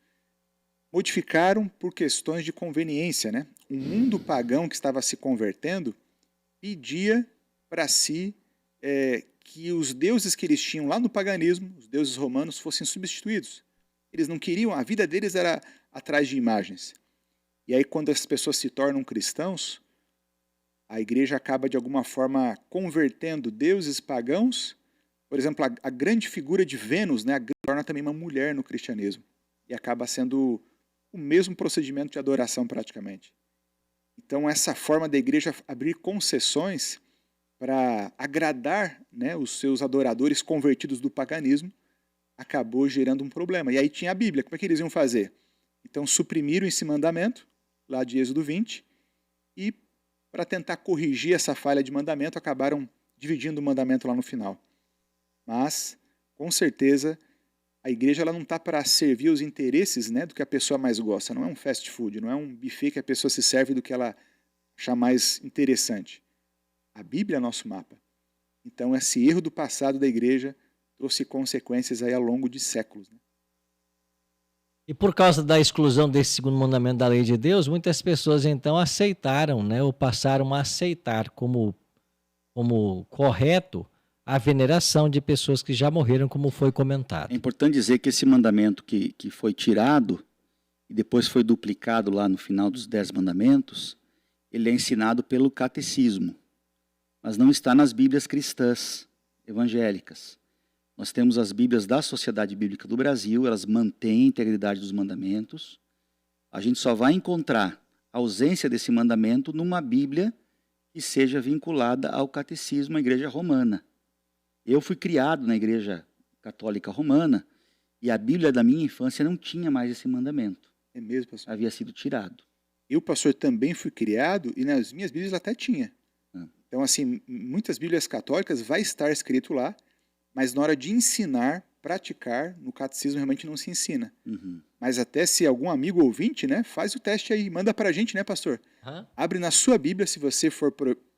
Modificaram por questões de conveniência, né? O mundo pagão que estava se convertendo pedia para si que os deuses que eles tinham lá no paganismo, os deuses romanos, fossem substituídos. Eles não queriam, a vida deles era atrás de imagens. E aí quando as pessoas se tornam cristãos, a igreja acaba de alguma forma convertendo deuses pagãos. Por exemplo, a grande figura de Vênus, né, torna também uma mulher no cristianismo. E acaba sendo o mesmo procedimento de adoração praticamente. Então essa forma da igreja abrir concessões para agradar, né, os seus adoradores convertidos do paganismo, acabou gerando um problema. E aí tinha a Bíblia, como é que eles iam fazer? Então suprimiram esse mandamento, lá de Êxodo 20, e para tentar corrigir essa falha de mandamento, acabaram dividindo o mandamento lá no final. Mas, com certeza, a igreja ela não está para servir os interesses, né, do que a pessoa mais gosta. Não é um fast food, não é um buffet que a pessoa se serve do que ela achar mais interessante. A Bíblia é nosso mapa. Então esse erro do passado da igreja trouxe consequências aí ao longo de séculos, né? E por causa da exclusão desse segundo mandamento da lei de Deus, muitas pessoas então aceitaram, né, ou passaram a aceitar como correto a veneração de pessoas que já morreram, como foi comentado. É importante dizer que esse mandamento que foi tirado e depois foi duplicado lá no final dos 10 mandamentos, ele é ensinado pelo catecismo, mas não está nas Bíblias cristãs evangélicas. Nós temos as Bíblias da Sociedade Bíblica do Brasil, elas mantêm a integridade dos mandamentos. A gente só vai encontrar a ausência desse mandamento numa Bíblia que seja vinculada ao catecismo, à Igreja Romana. Eu fui criado na Igreja Católica Romana e a Bíblia da minha infância não tinha mais esse mandamento. É mesmo, pastor? Havia sido tirado. Eu, pastor, também fui criado e nas minhas Bíblias até tinha. Então, assim, muitas Bíblias católicas vai estar escrito lá, mas na hora de ensinar, praticar, no catecismo realmente não se ensina. Mas até se algum amigo ouvinte, né, faz o teste aí, manda pra gente, né, pastor? Abre na sua Bíblia, se você for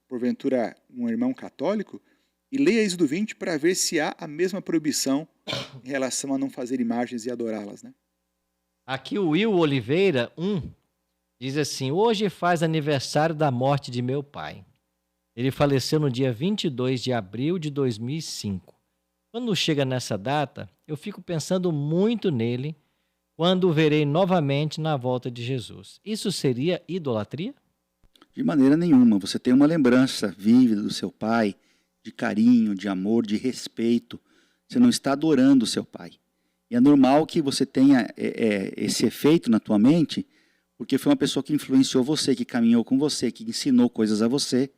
porventura um irmão católico, e leia Êxodo 20 para ver se há a mesma proibição em relação a não fazer imagens e adorá-las, né? Aqui o Will Oliveira, diz assim: hoje faz aniversário da morte de meu pai. Ele faleceu no dia 22 de abril de 2005. Quando chega nessa data, eu fico pensando muito nele quando o verei novamente na volta de Jesus. Isso seria idolatria? De maneira nenhuma. Você tem uma lembrança vívida do seu pai, de carinho, de amor, de respeito. Você não está adorando o seu pai. E é normal que você tenha esse efeito na tua mente, porque foi uma pessoa que influenciou você, que caminhou com você, que ensinou coisas a você.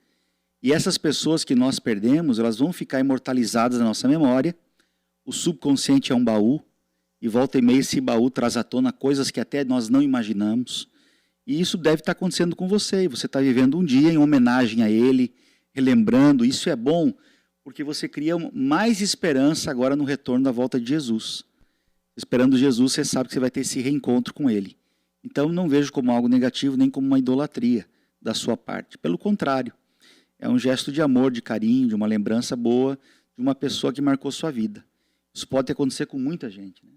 E essas pessoas que nós perdemos, elas vão ficar imortalizadas na nossa memória. O subconsciente é um baú, e volta e meia esse baú traz à tona coisas que até nós não imaginamos. E isso deve estar acontecendo com você, e você está vivendo um dia em homenagem a ele, relembrando. Isso é bom, porque você cria mais esperança agora no retorno da volta de Jesus. Esperando Jesus, você sabe que você vai ter esse reencontro com ele. Então não vejo como algo negativo, nem como uma idolatria da sua parte. Pelo contrário, é um gesto de amor, de carinho, de uma lembrança boa de uma pessoa que marcou sua vida. Isso pode acontecer com muita gente, né?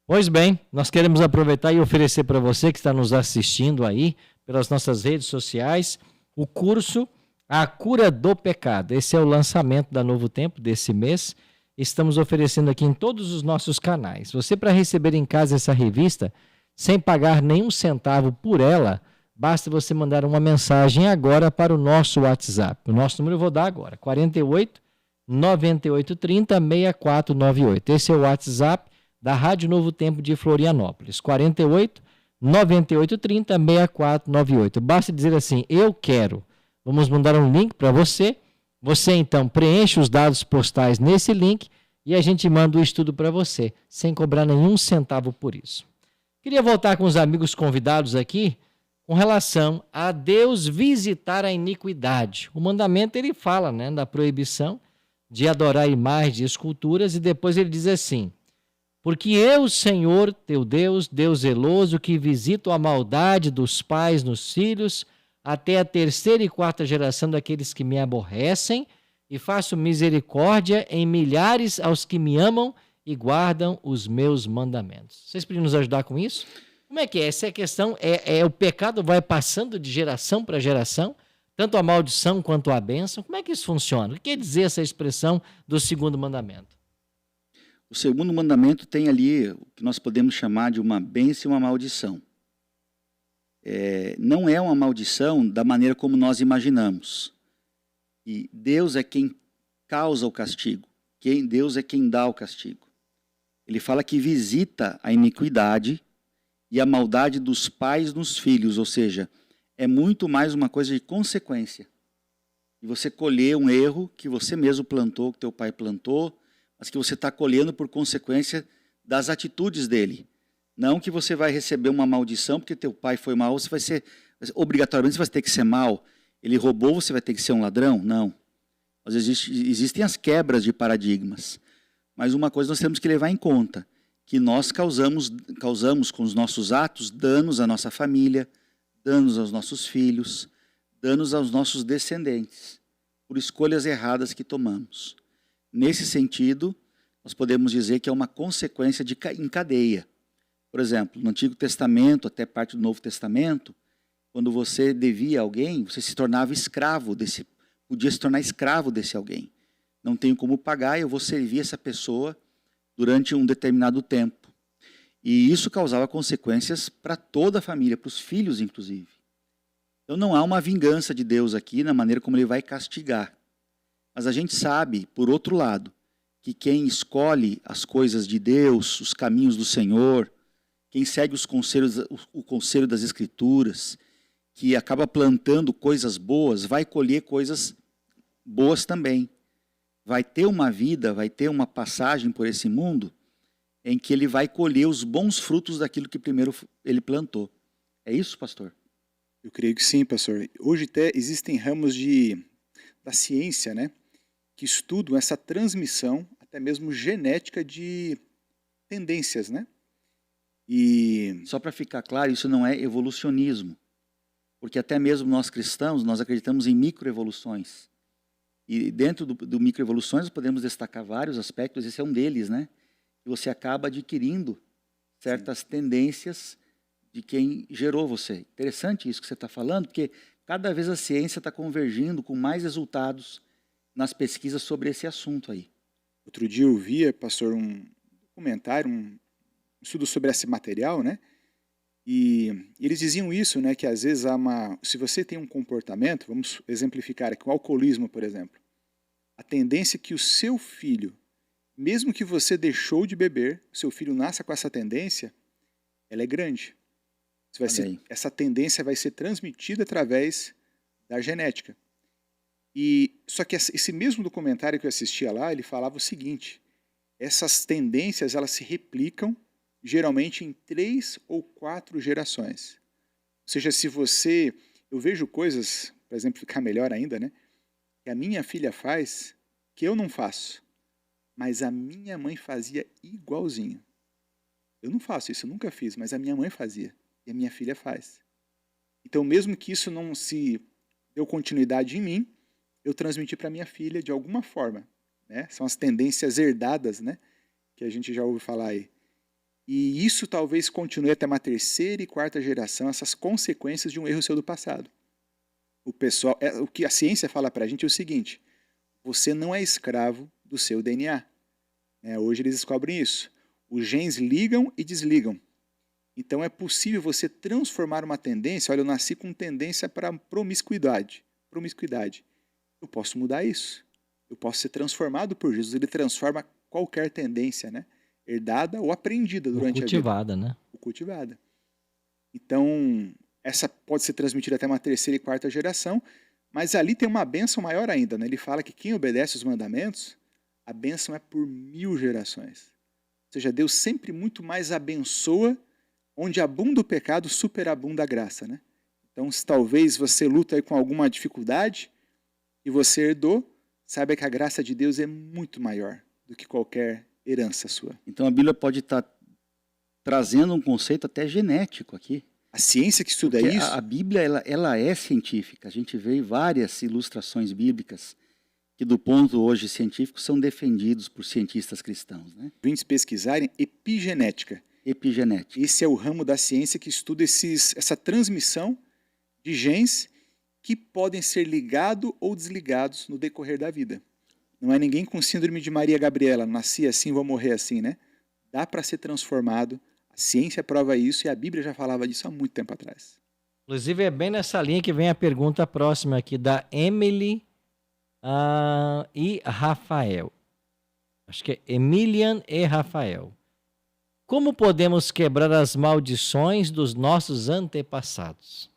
Pois bem, nós queremos aproveitar e oferecer para você que está nos assistindo aí, pelas nossas redes sociais, o curso A Cura do Pecado. Esse é o lançamento da Novo Tempo desse mês. Estamos oferecendo aqui em todos os nossos canais. Você, para receber em casa essa revista, sem pagar nenhum centavo por ela, basta você mandar uma mensagem agora para o nosso WhatsApp. O nosso número eu vou dar agora, 48 9830 6498. Esse é o WhatsApp da Rádio Novo Tempo de Florianópolis, 48 9830 6498. Basta dizer assim: eu quero. Vamos mandar um link para você. Você então preenche os dados postais nesse link e a gente manda o estudo para você, sem cobrar nenhum centavo por isso. Queria voltar com os amigos convidados aqui com relação a Deus visitar a iniquidade. O mandamento ele fala, né, da proibição de adorar imagens de esculturas, e depois ele diz assim: porque eu, Senhor, teu Deus, Deus zeloso, que visito a maldade dos pais nos filhos, até a 3ª e 4ª geração daqueles que me aborrecem, e faço misericórdia em milhares aos que me amam e guardam os meus mandamentos. Vocês podem nos ajudar com isso? Como é que é? Essa é a questão, o pecado vai passando de geração para geração, tanto a maldição quanto a bênção. Como é que isso funciona? O que quer dizer essa expressão do segundo mandamento? O segundo mandamento tem ali o que nós podemos chamar de uma bênção e uma maldição. Não é uma maldição da maneira como nós imaginamos. E Deus é quem causa o castigo. Deus é quem dá o castigo. Ele fala que visita a iniquidade e a maldade dos pais nos filhos, ou seja, é muito mais uma coisa de consequência. E você colher um erro que você mesmo plantou, que teu pai plantou, mas que você está colhendo por consequência das atitudes dele. Não que você vai receber uma maldição porque teu pai foi mau, você vai ser, obrigatoriamente você vai ter que ser mau. Ele roubou, você vai ter que ser um ladrão? Não. Mas existem as quebras de paradigmas. Mas uma coisa nós temos que levar em conta, que nós causamos com os nossos atos danos à nossa família, danos aos nossos filhos, danos aos nossos descendentes. por escolhas erradas que tomamos. Nesse sentido, nós podemos dizer que é uma consequência em cadeia. Por exemplo, no Antigo Testamento, até parte do Novo Testamento, quando você devia a alguém, você se tornava escravo podia se tornar escravo desse alguém. Não tenho como pagar, eu vou servir essa pessoa durante um determinado tempo. E isso causava consequências para toda a família, para os filhos inclusive. Então não há uma vingança de Deus aqui na maneira como ele vai castigar. Mas a gente sabe, por outro lado, que quem escolhe as coisas de Deus, os caminhos do Senhor, quem segue o conselho das Escrituras, que acaba plantando coisas boas, vai colher coisas boas também. Vai ter uma vida, vai ter uma passagem por esse mundo em que ele vai colher os bons frutos daquilo que primeiro ele plantou. É isso, pastor? Eu creio que sim, pastor. Hoje até existem ramos da ciência, né, que estudam essa transmissão, até mesmo genética de tendências, né? E só para ficar claro, isso não é evolucionismo. Porque até mesmo nós cristãos, nós acreditamos em microevoluções. E dentro do microevoluções podemos destacar vários aspectos, esse é um deles, né? E você acaba adquirindo certas tendências de quem gerou você. Interessante isso que você está falando, porque cada vez a ciência está convergindo com mais resultados nas pesquisas sobre esse assunto aí. Outro dia eu via, pastor, um documentário, um estudo sobre esse material, né? E eles diziam isso, né, que às vezes se você tem um comportamento, vamos exemplificar aqui, o alcoolismo, por exemplo, a tendência é que o seu filho, mesmo que você deixou de beber, o seu filho nasça com essa tendência, ela é grande. Essa tendência vai ser transmitida através da genética. Só que esse mesmo documentário que eu assistia lá, ele falava o seguinte, essas tendências elas se replicam geralmente em 3 ou 4 gerações. Ou seja, eu vejo coisas, para exemplificar melhor ainda, né, que a minha filha faz, que eu não faço, mas a minha mãe fazia igualzinho. Eu não faço isso, eu nunca fiz, mas a minha mãe fazia, e a minha filha faz. Então, mesmo que isso não se deu continuidade em mim, eu transmiti para minha filha de alguma forma, né? São as tendências herdadas, né, que a gente já ouve falar aí. E isso talvez continue até uma 3ª e 4ª geração, essas consequências de um erro seu do passado. O que a ciência fala para a gente é o seguinte, você não é escravo do seu DNA. Hoje eles descobrem isso. Os genes ligam e desligam. Então é possível você transformar uma tendência, olha, eu nasci com tendência para promiscuidade. Eu posso mudar isso. Eu posso ser transformado por Jesus, ele transforma qualquer tendência, né? Herdada ou aprendida durante a vida. Né? Ou cultivada. Então, essa pode ser transmitida até uma 3ª e 4ª geração, mas ali tem uma bênção maior ainda, né? Ele fala que quem obedece os mandamentos, a bênção é por 1000 gerações. Ou seja, Deus sempre muito mais abençoa, onde abunda o pecado, superabunda a graça, né? Então, se talvez você luta aí com alguma dificuldade e você herdou, saiba que a graça de Deus é muito maior do que qualquer herança sua. Então a Bíblia pode estar trazendo um conceito até genético aqui. A ciência que estuda isso... A Bíblia ela é científica. A gente vê várias ilustrações bíblicas que do ponto hoje científico são defendidos por cientistas cristãos, né? Ouvintes pesquisarem epigenética. Esse é o ramo da ciência que estuda essa transmissão de genes que podem ser ligados ou desligados no decorrer da vida. Não é ninguém com síndrome de Maria Gabriela, nasci assim, vou morrer assim, né? Dá para ser transformado, a ciência prova isso e a Bíblia já falava disso há muito tempo atrás. Inclusive é bem nessa linha que vem a pergunta próxima aqui da Emily e Rafael. Acho que é Emilian e Rafael. Como podemos quebrar as maldições dos nossos antepassados?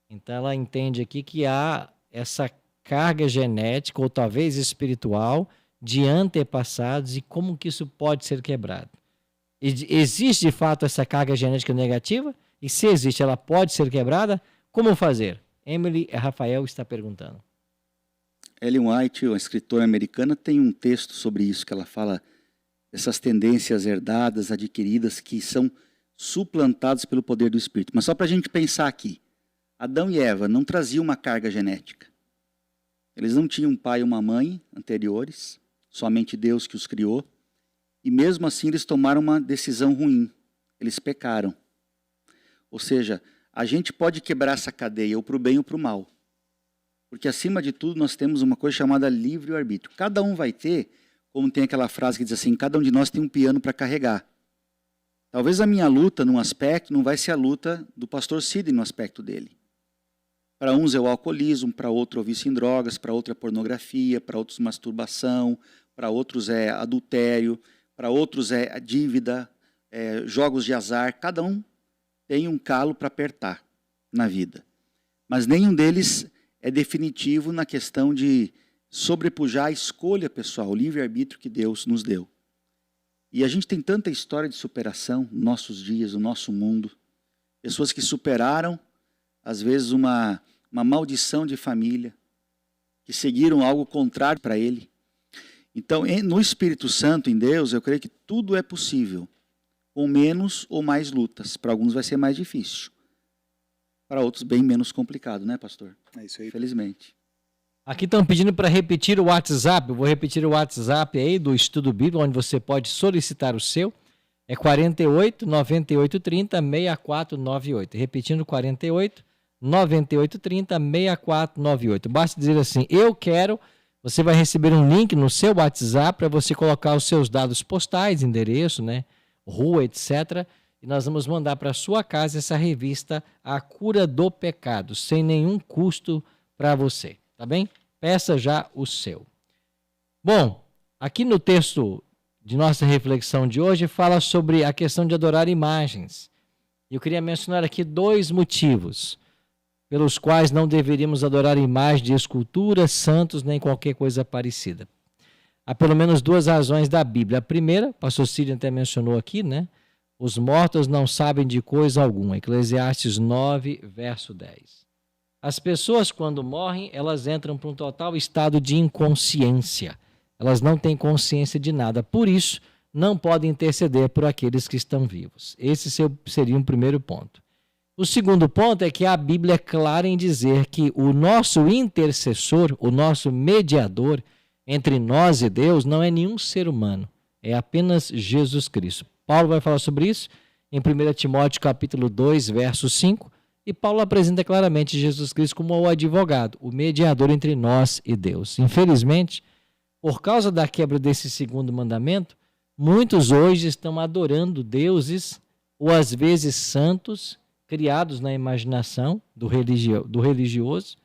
Então ela entende aqui que há essa carga genética ou talvez espiritual de antepassados e como que isso pode ser quebrado. Existe de fato essa carga genética negativa? E se existe, ela pode ser quebrada? Como fazer? Emily Rafael está perguntando. Ellen White, uma escritora americana, tem um texto sobre isso, que ela fala dessas tendências herdadas, adquiridas, que são suplantadas pelo poder do Espírito. Mas só para a gente pensar aqui, Adão e Eva não traziam uma carga genética. Eles não tinham um pai e uma mãe anteriores, somente Deus que os criou. E mesmo assim eles tomaram uma decisão ruim. Eles pecaram. Ou seja, a gente pode quebrar essa cadeia ou para o bem ou para o mal. Porque acima de tudo nós temos uma coisa chamada livre-arbítrio. Cada um vai ter, como tem aquela frase que diz assim, cada um de nós tem um piano para carregar. Talvez a minha luta num aspecto não vai ser a luta do pastor Sidney no aspecto dele. Para uns é o alcoolismo, para outro é o vício em drogas, para outro é pornografia, para outros masturbação, para outros é adultério, para outros é a dívida, jogos de azar. Cada um tem um calo para apertar na vida. Mas nenhum deles é definitivo na questão de sobrepujar a escolha pessoal, o livre-arbítrio que Deus nos deu. E a gente tem tanta história de superação nos nossos dias, no nosso mundo. Pessoas que superaram, às vezes, uma maldição de família, que seguiram algo contrário para ele. Então, no Espírito Santo, em Deus, eu creio que tudo é possível, com menos ou mais lutas. Para alguns vai ser mais difícil. Para outros, bem menos complicado, né, pastor? É isso aí. Felizmente. Aqui estão pedindo para repetir o WhatsApp. Eu vou repetir o WhatsApp aí do Estudo Bíblico, onde você pode solicitar o seu. É 48 98 30 6498. Repetindo, 48 98 30 6498. Basta dizer assim, eu quero. Você vai receber um link no seu WhatsApp para você colocar os seus dados postais, endereço, né, rua, etc. E nós vamos mandar para sua casa essa revista A Cura do Pecado, sem nenhum custo para você, tá bem? Peça já o seu. Bom, aqui no texto de nossa reflexão de hoje fala sobre a questão de adorar imagens. Eu queria mencionar aqui 2 motivos pelos quais não deveríamos adorar imagens de esculturas, santos, nem qualquer coisa parecida. Há pelo menos 2 razões da Bíblia. A primeira, o pastor Círio até mencionou aqui, né? Os mortos não sabem de coisa alguma. Eclesiastes 9, verso 10. As pessoas, quando morrem, elas entram para um total estado de inconsciência. Elas não têm consciência de nada. Por isso, não podem interceder por aqueles que estão vivos. Esse seria um primeiro ponto. O segundo ponto é que a Bíblia é clara em dizer que o nosso intercessor, o nosso mediador entre nós e Deus, não é nenhum ser humano. É apenas Jesus Cristo. Paulo vai falar sobre isso em 1 Timóteo capítulo 2, verso 5. E Paulo apresenta claramente Jesus Cristo como o advogado, o mediador entre nós e Deus. Infelizmente, por causa da quebra desse segundo mandamento, muitos hoje estão adorando deuses, ou às vezes santos, criados na imaginação do religioso,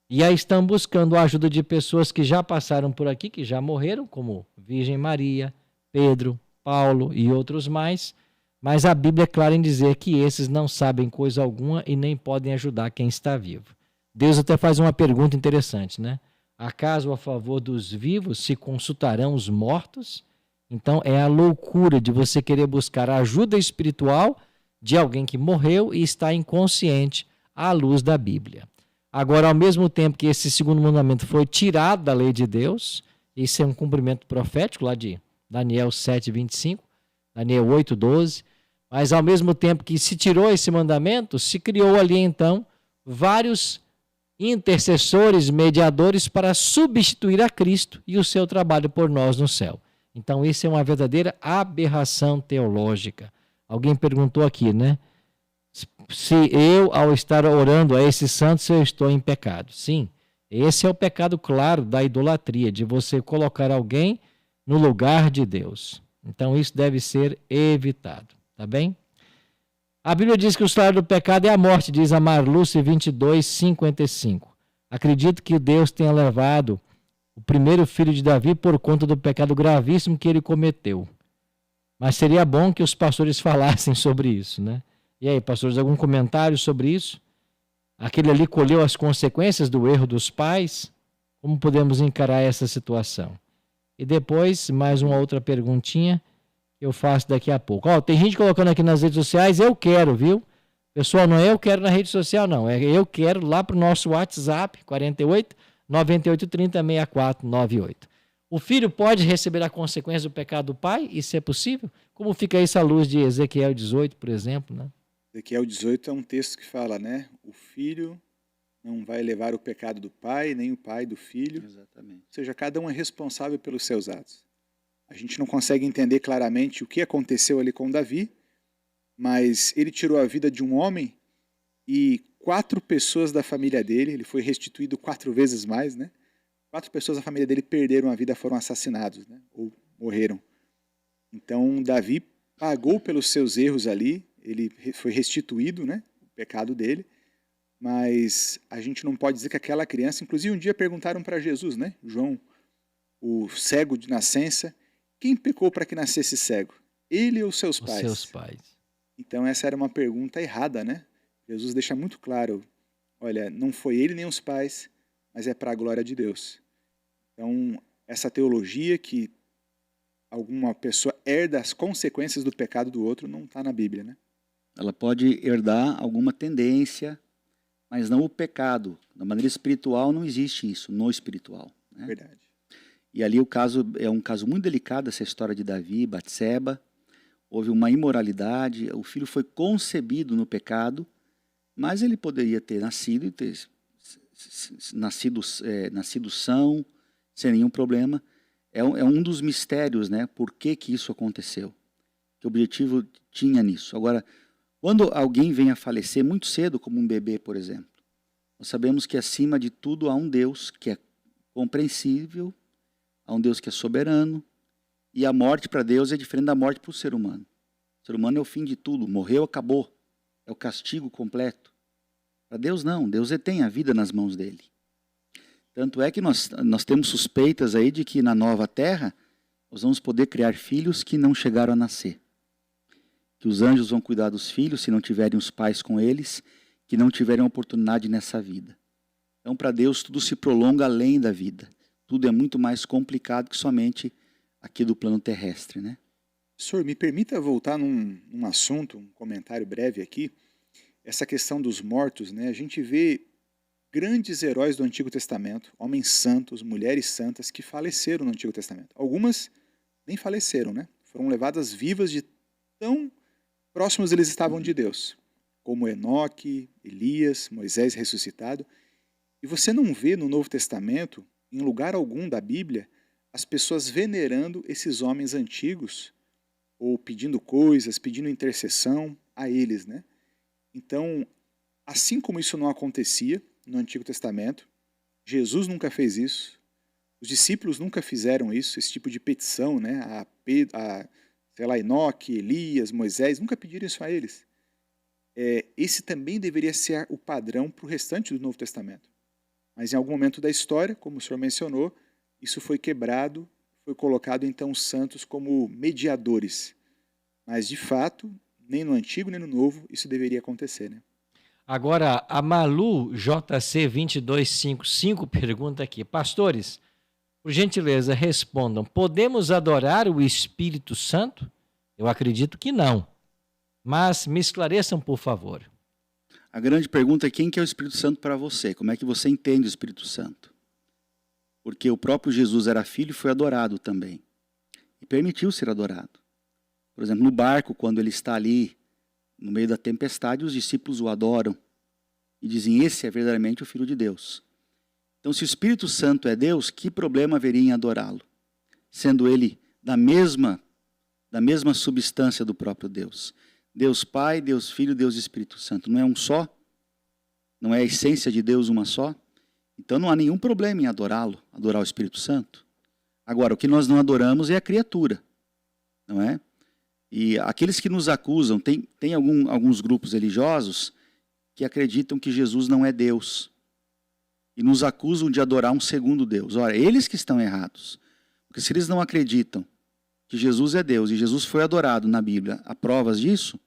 e aí estão buscando a ajuda de pessoas que já passaram por aqui, que já morreram, como Virgem Maria, Pedro, Paulo e outros mais, mas a Bíblia é clara em dizer que esses não sabem coisa alguma e nem podem ajudar quem está vivo. Deus até faz uma pergunta interessante, né? Acaso a favor dos vivos se consultarão os mortos? Então é a loucura de você querer buscar a ajuda espiritual de alguém que morreu e está inconsciente à luz da Bíblia. Agora, ao mesmo tempo que esse segundo mandamento foi tirado da lei de Deus, isso é um cumprimento profético lá de Daniel 7:25, Daniel 8:12, mas ao mesmo tempo que se tirou esse mandamento, se criou ali então vários intercessores, mediadores para substituir a Cristo e o seu trabalho por nós no céu. Então isso é uma verdadeira aberração teológica. Alguém perguntou aqui, né? Se eu, ao estar orando a esses santos, eu estou em pecado. Sim, esse é o pecado claro da idolatria, de você colocar alguém no lugar de Deus. Então isso deve ser evitado, tá bem? A Bíblia diz que o salário do pecado é a morte, diz a Marluce 22:55. Acredito que Deus tenha levado o primeiro filho de Davi por conta do pecado gravíssimo que ele cometeu. Mas seria bom que os pastores falassem sobre isso, né? E aí, pastores, algum comentário sobre isso? Aquele ali colheu as consequências do erro dos pais? Como podemos encarar essa situação? E depois, mais uma outra perguntinha que eu faço daqui a pouco. Ó, tem gente colocando aqui nas redes sociais, eu quero, viu? Pessoal, não é eu quero na rede social, não. É eu quero lá para o nosso WhatsApp, 48 98 30 64 98. O filho pode receber a consequência do pecado do pai? Isso é possível? Como fica isso à luz de Ezequiel 18, por exemplo, né? Ezequiel 18 é um texto que fala, né? O filho não vai levar o pecado do pai, nem o pai do filho. Exatamente. Ou seja, cada um é responsável pelos seus atos. A gente não consegue entender claramente o que aconteceu ali com Davi, mas ele tirou a vida de um homem e 4 pessoas da família dele, ele foi restituído 4 vezes mais, né? 4 pessoas da família dele perderam a vida, foram assassinados, né? Ou morreram. Então, Davi pagou pelos seus erros ali, ele foi restituído, né? O pecado dele, mas a gente não pode dizer que aquela criança, inclusive um dia perguntaram para Jesus, né? João, o cego de nascença, quem pecou para que nascesse cego? Ele ou seus pais? Os seus pais. Então essa era uma pergunta errada, né? Jesus deixa muito claro, olha, não foi ele nem os pais, mas é para a glória de Deus. Então, essa teologia que alguma pessoa herda as consequências do pecado do outro não está na Bíblia, né? Ela pode herdar alguma tendência, mas não o pecado. Da maneira espiritual não existe isso, no espiritual, né? Verdade. E ali o caso é um caso muito delicado, essa história de Davi, Batseba. Houve uma imoralidade, o filho foi concebido no pecado, mas ele poderia ter nascido e ter nascido são, sem nenhum problema. É um dos mistérios, né? Por que isso aconteceu? Que objetivo tinha nisso? Agora, quando alguém vem a falecer muito cedo, como um bebê, por exemplo, nós sabemos que acima de tudo há um Deus que é compreensível, há um Deus que é soberano, e a morte para Deus é diferente da morte para o ser humano. O ser humano é o fim de tudo, morreu, acabou. É o castigo completo. Para Deus não, Deus tem a vida nas mãos dele. Tanto é que nós temos suspeitas aí de que na nova terra nós vamos poder criar filhos que não chegaram a nascer. Que os anjos vão cuidar dos filhos se não tiverem os pais com eles, que não tiverem oportunidade nessa vida. Então para Deus tudo se prolonga além da vida. Tudo é muito mais complicado que somente aqui do plano terrestre, né? Senhor, me permita voltar num assunto, um comentário breve aqui. Essa questão dos mortos, né? A gente vê grandes heróis do Antigo Testamento, homens santos, mulheres santas que faleceram no Antigo Testamento. Algumas nem faleceram, né? Foram levadas vivas de tão próximos eles estavam de Deus, como Enoque, Elias, Moisés ressuscitado. E você não vê no Novo Testamento, em lugar algum da Bíblia, as pessoas venerando esses homens antigos, ou pedindo coisas, pedindo intercessão a eles, né? Então, assim como isso não acontecia no Antigo Testamento, Jesus nunca fez isso, os discípulos nunca fizeram isso, esse tipo de petição, né? Sei lá, Enoque, Elias, Moisés, nunca pediram isso a eles. Esse também deveria ser o padrão para o restante do Novo Testamento. Mas em algum momento da história, como o senhor mencionou, isso foi quebrado, foi colocado então os santos como mediadores. Mas de fato, nem no Antigo nem no Novo isso deveria acontecer, né? Agora, a Malu JC2255 pergunta aqui: pastores, por gentileza, respondam, podemos adorar o Espírito Santo? Eu acredito que não, mas me esclareçam, por favor. A grande pergunta é quem que é o Espírito Santo para você? Como é que você entende o Espírito Santo? Porque o próprio Jesus era filho e foi adorado também. E permitiu ser adorado. Por exemplo, no barco, quando ele está ali no meio da tempestade, os discípulos o adoram. E dizem, esse é verdadeiramente o Filho de Deus. Então, se o Espírito Santo é Deus, que problema haveria em adorá-lo? Sendo ele da mesma substância do próprio Deus. Deus Pai, Deus Filho, Deus Espírito Santo. Não é um só? Não é a essência de Deus uma só? Então não há nenhum problema em adorá-lo, adorar o Espírito Santo. Agora, o que nós não adoramos é a criatura, não é? E aqueles que nos acusam, tem alguns grupos religiosos que acreditam que Jesus não é Deus. E nos acusam de adorar um segundo Deus. Ora, eles que estão errados. Porque se eles não acreditam que Jesus é Deus e Jesus foi adorado na Bíblia, há provas disso,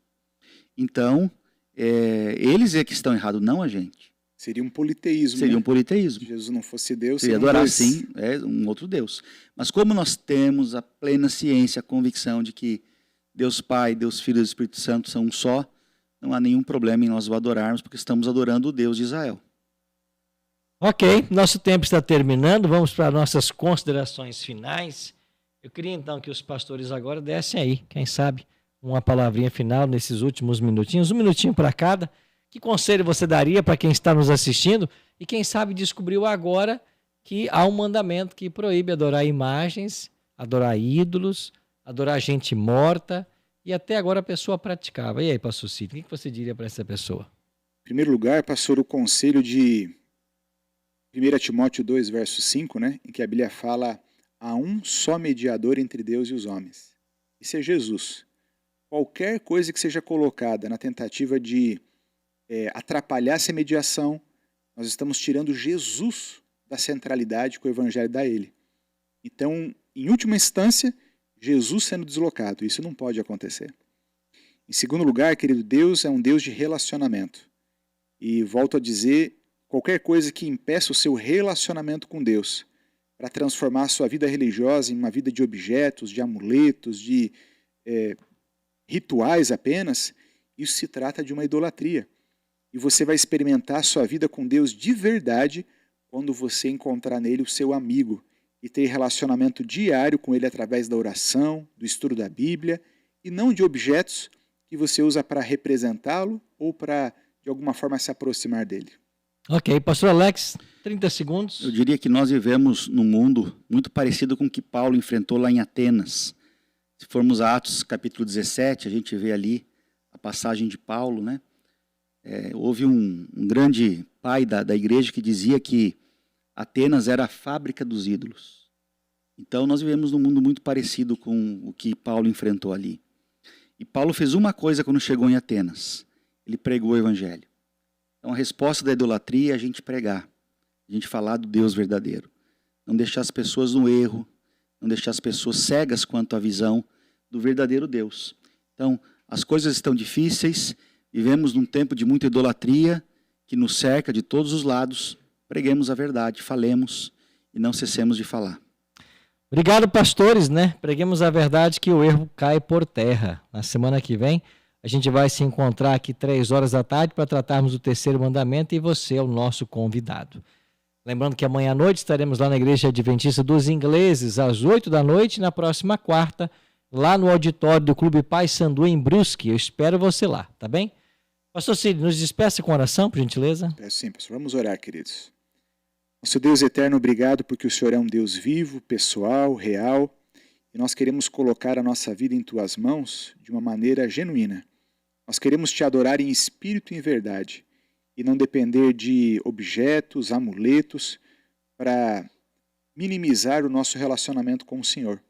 então eles é que estão errados, não a gente. Seria um politeísmo. Seria né? um politeísmo. Se Jesus não fosse Deus, seria adorar sim, um outro Deus. Mas como nós temos a plena ciência, a convicção de que Deus Pai, Deus Filho e Deus Espírito Santo são um só, não há nenhum problema em nós o adorarmos, porque estamos adorando o Deus de Israel. Ok, nosso tempo está terminando, vamos para nossas considerações finais. Eu queria então que os pastores agora dessem aí, quem sabe, uma palavrinha final nesses últimos minutinhos, um minutinho para cada. Que conselho você daria para quem está nos assistindo e quem sabe descobriu agora que há um mandamento que proíbe adorar imagens, adorar ídolos, adorar gente morta, e até agora a pessoa praticava. E aí, pastor Cid, o que você diria para essa pessoa? Em primeiro lugar, pastor, o conselho de 1 Timóteo 2, verso 5, né, em que a Bíblia fala: há um só mediador entre Deus e os homens. Isso é Jesus. Qualquer coisa que seja colocada na tentativa de atrapalhar essa mediação, nós estamos tirando Jesus da centralidade que o Evangelho dá a ele. Então, em última instância, Jesus sendo deslocado. Isso não pode acontecer. Em segundo lugar, querido, Deus é um Deus de relacionamento. E volto a dizer, qualquer coisa que impeça o seu relacionamento com Deus para transformar a sua vida religiosa em uma vida de objetos, de amuletos, de rituais apenas, isso se trata de uma idolatria. E você vai experimentar a sua vida com Deus de verdade quando você encontrar nele o seu amigo e ter relacionamento diário com ele através da oração, do estudo da Bíblia, e não de objetos que você usa para representá-lo ou para, de alguma forma, se aproximar dele. Ok, pastor Alex, 30 segundos. Eu diria que nós vivemos num mundo muito parecido com o que Paulo enfrentou lá em Atenas. Se formos a Atos capítulo 17, a gente vê ali a passagem de Paulo, né? Houve um grande pai da igreja que dizia que Atenas era a fábrica dos ídolos. Então nós vivemos num mundo muito parecido com o que Paulo enfrentou ali. E Paulo fez uma coisa quando chegou em Atenas. Ele pregou o evangelho. Então a resposta da idolatria é a gente pregar. A gente falar do Deus verdadeiro. Não deixar as pessoas no erro. Não deixar as pessoas cegas quanto à visão do verdadeiro Deus. Então as coisas estão difíceis. Vivemos num tempo de muita idolatria que nos cerca de todos os lados. Preguemos a verdade, falemos e não cessemos de falar. Obrigado, pastores, né? Preguemos a verdade que o erro cai por terra. Na semana que vem, a gente vai se encontrar aqui 3 da tarde para tratarmos do terceiro mandamento e você é o nosso convidado. Lembrando que amanhã à noite estaremos lá na Igreja Adventista dos Ingleses, às 8 e na próxima quarta, lá no auditório do Clube Pai Sandu, em Brusque. Eu espero você lá, tá bem? Pastor Cid, nos despeça com oração, por gentileza. Peço sim, pastor. Vamos orar, queridos. Nosso Deus eterno, obrigado porque o Senhor é um Deus vivo, pessoal, real, e nós queremos colocar a nossa vida em Tuas mãos de uma maneira genuína. Nós queremos Te adorar em espírito e em verdade, e não depender de objetos, amuletos, para minimizar o nosso relacionamento com o Senhor.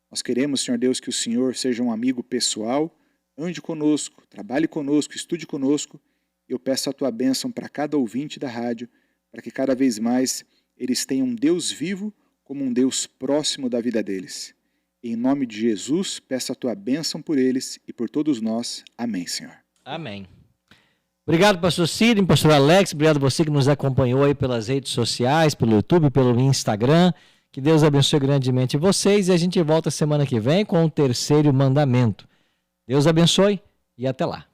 Nós queremos, Senhor Deus, que o Senhor seja um amigo pessoal, ande conosco, trabalhe conosco, estude conosco. Eu peço a Tua bênção para cada ouvinte da rádio, para que cada vez mais eles tenham um Deus vivo como um Deus próximo da vida deles. Em nome de Jesus, peço a Tua bênção por eles e por todos nós. Amém, Senhor. Amém. Obrigado, pastor Cid, pastor Alex, obrigado a você que nos acompanhou aí pelas redes sociais, pelo YouTube, pelo Instagram. Que Deus abençoe grandemente vocês e a gente volta semana que vem com o terceiro mandamento. Deus abençoe e até lá.